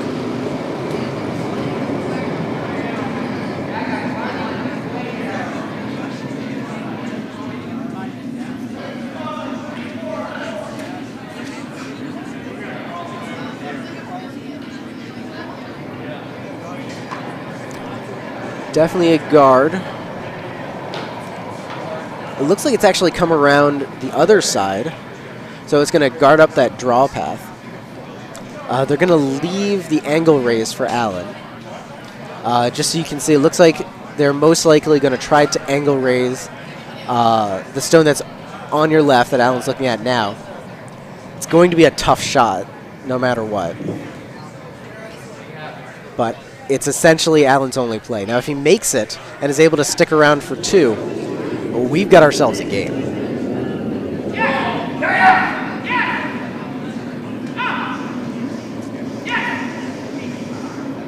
Definitely a guard. It looks like it's actually come around the other side, so it's going to guard up that draw path. They're going to leave the angle raise for Allen. Just so you can see, it looks like they're most likely going to try to angle raise the stone that's on your left that Allen's looking at now. It's going to be a tough shot, no matter what. But it's essentially Allen's only play. Now, if he makes it and is able to stick around for two, well, we've got ourselves a game.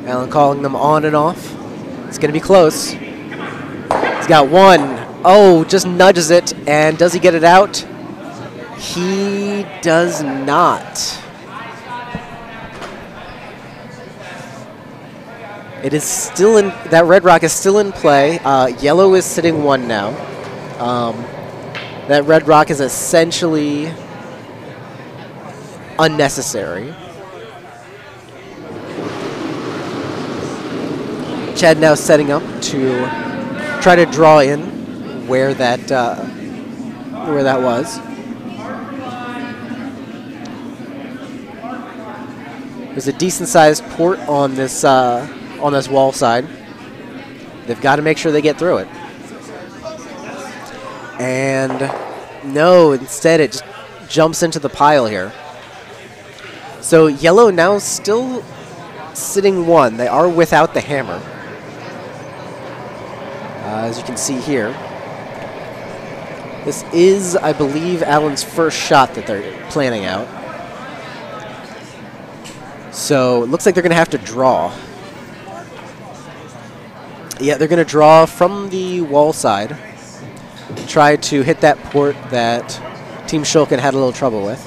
Allen calling them on and off. It's going to be close. He's got one. Oh, just nudges it. And does he get it out? He does not. It is still in, that red rock is still in play. Yellow is sitting one now. That red rock is essentially unnecessary. Chad now setting up to try to draw in where that was. There's a decent-sized port on this wall side. They've got to make sure they get through it. And no, instead it just jumps into the pile here. So yellow now still sitting 1. They are without the hammer. As you can see here. This is, I believe, Alan's first shot that they're planning out. So it looks like they're going to have to draw. Yeah, they're going to draw from the wall side. Try to hit that port that Team Shulkin had a little trouble with.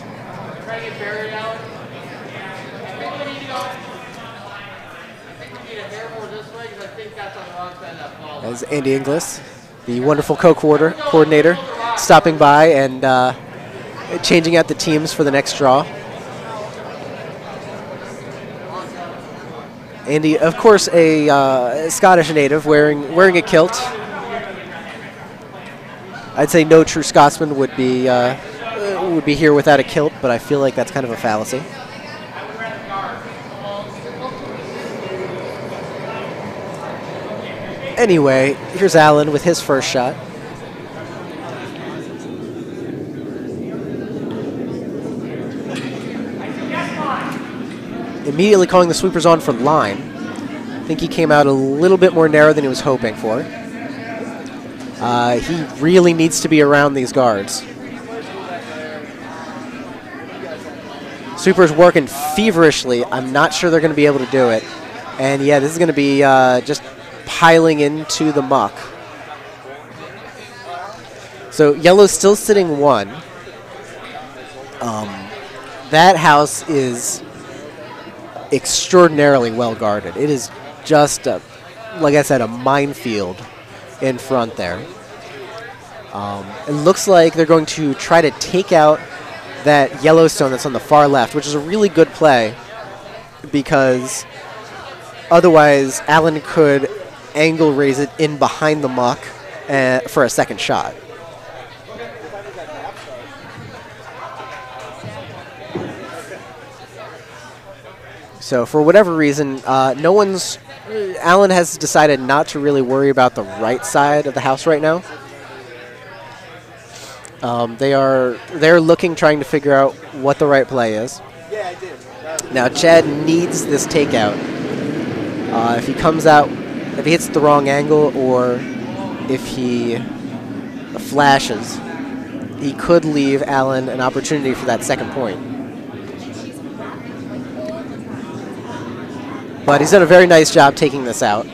Try to get buried out. I think we need to go. I think we need a hair more this way because I think that's on the wrong side of that ball. As Andy Inglis, the wonderful co-coordinator, stopping by and changing out the teams for the next draw. Andy, of course, a Scottish native wearing a kilt. I'd say no true Scotsman would be here without a kilt, but I feel like that's kind of a fallacy. Anyway, here's Alan with his first shot. Immediately calling the sweepers on for line. I think he came out a little bit more narrow than he was hoping for. He really needs to be around these guards. Sweepers working feverishly. I'm not sure they're going to be able to do it. And yeah, this is going to be just piling into the muck. So yellow's still sitting 1. That house is extraordinarily well guarded. It is just, like I said, a minefield in front there. It looks like they're going to try to take out that Yellowstone that's on the far left, which is a really good play because otherwise Allen could angle raise it in behind the muck for a second shot. So for whatever reason, Allen has decided not to really worry about the right side of the house right now. They're looking, trying to figure out what the right play is. Yeah, I did. Now Chad needs this takeout. If he comes out, if he hits the wrong angle, or if he flashes, he could leave Allen an opportunity for that second point. But he's done a very nice job taking this out.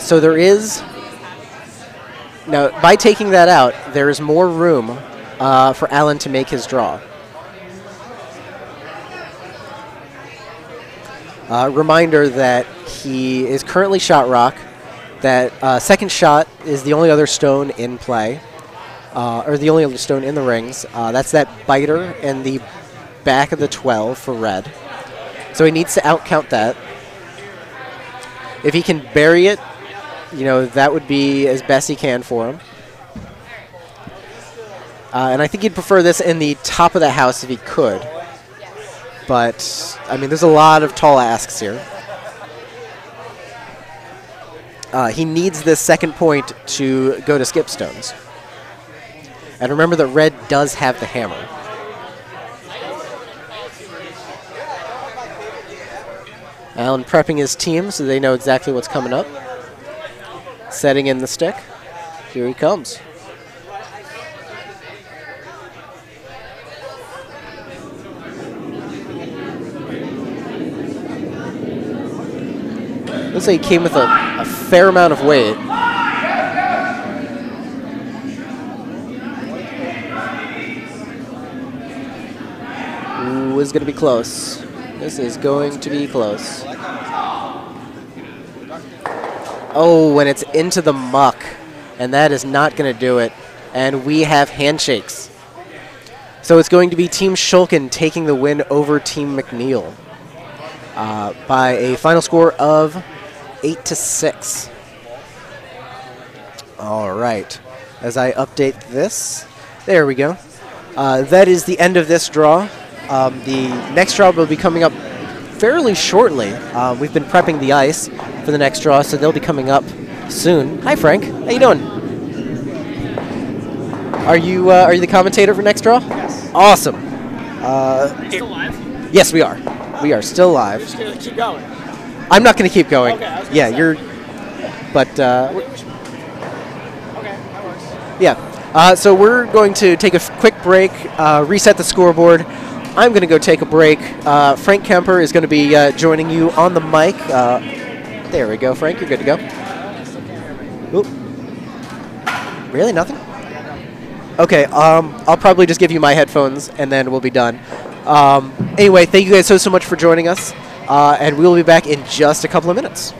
So there is... Now, by taking that out, there is more room for Allen to make his draw. Reminder that he is currently shot rock. That second shot is the only other stone in play, or the only other stone in the rings. That's that biter and the back of the 12 for red. So he needs to outcount that. If he can bury it, you know, that would be as best he can for him. And I think he'd prefer this in the top of the house if he could. But, I mean, there's a lot of tall asks here. He needs this second point to go to skipstones. And remember that red does have the hammer. Allen prepping his team so they know exactly what's coming up. Setting in the stick. Here he comes. Looks like he came with a fair amount of weight. Ooh, this is going to be close. This is going to be close. Oh, and it's into the muck. And that is not going to do it. And we have handshakes. So it's going to be Team Shulkin taking the win over Team McNeil by a final score of 8-6. All right. As I update this, there we go. That is the end of this draw. The next draw will be coming up fairly shortly. We've been prepping the ice for the next draw, so they'll be coming up soon. Hi, Frank. How you doing? Are you the commentator for next draw? Yes. Awesome. Are you still live? Yes, we are. We are still live. Just gonna keep going. I'm not going to keep going. Okay, I was gonna Yeah, say. you're. But Okay, that works. yeah. So we're going to take a quick break, reset the scoreboard. I'm going to go take a break. Frank Kemper is going to be joining you on the mic. There we go, Frank. You're good to go. Oop. Really? Nothing? Okay. I'll probably just give you my headphones, and then we'll be done. Anyway, thank you guys so much for joining us, and we'll be back in just a couple of minutes.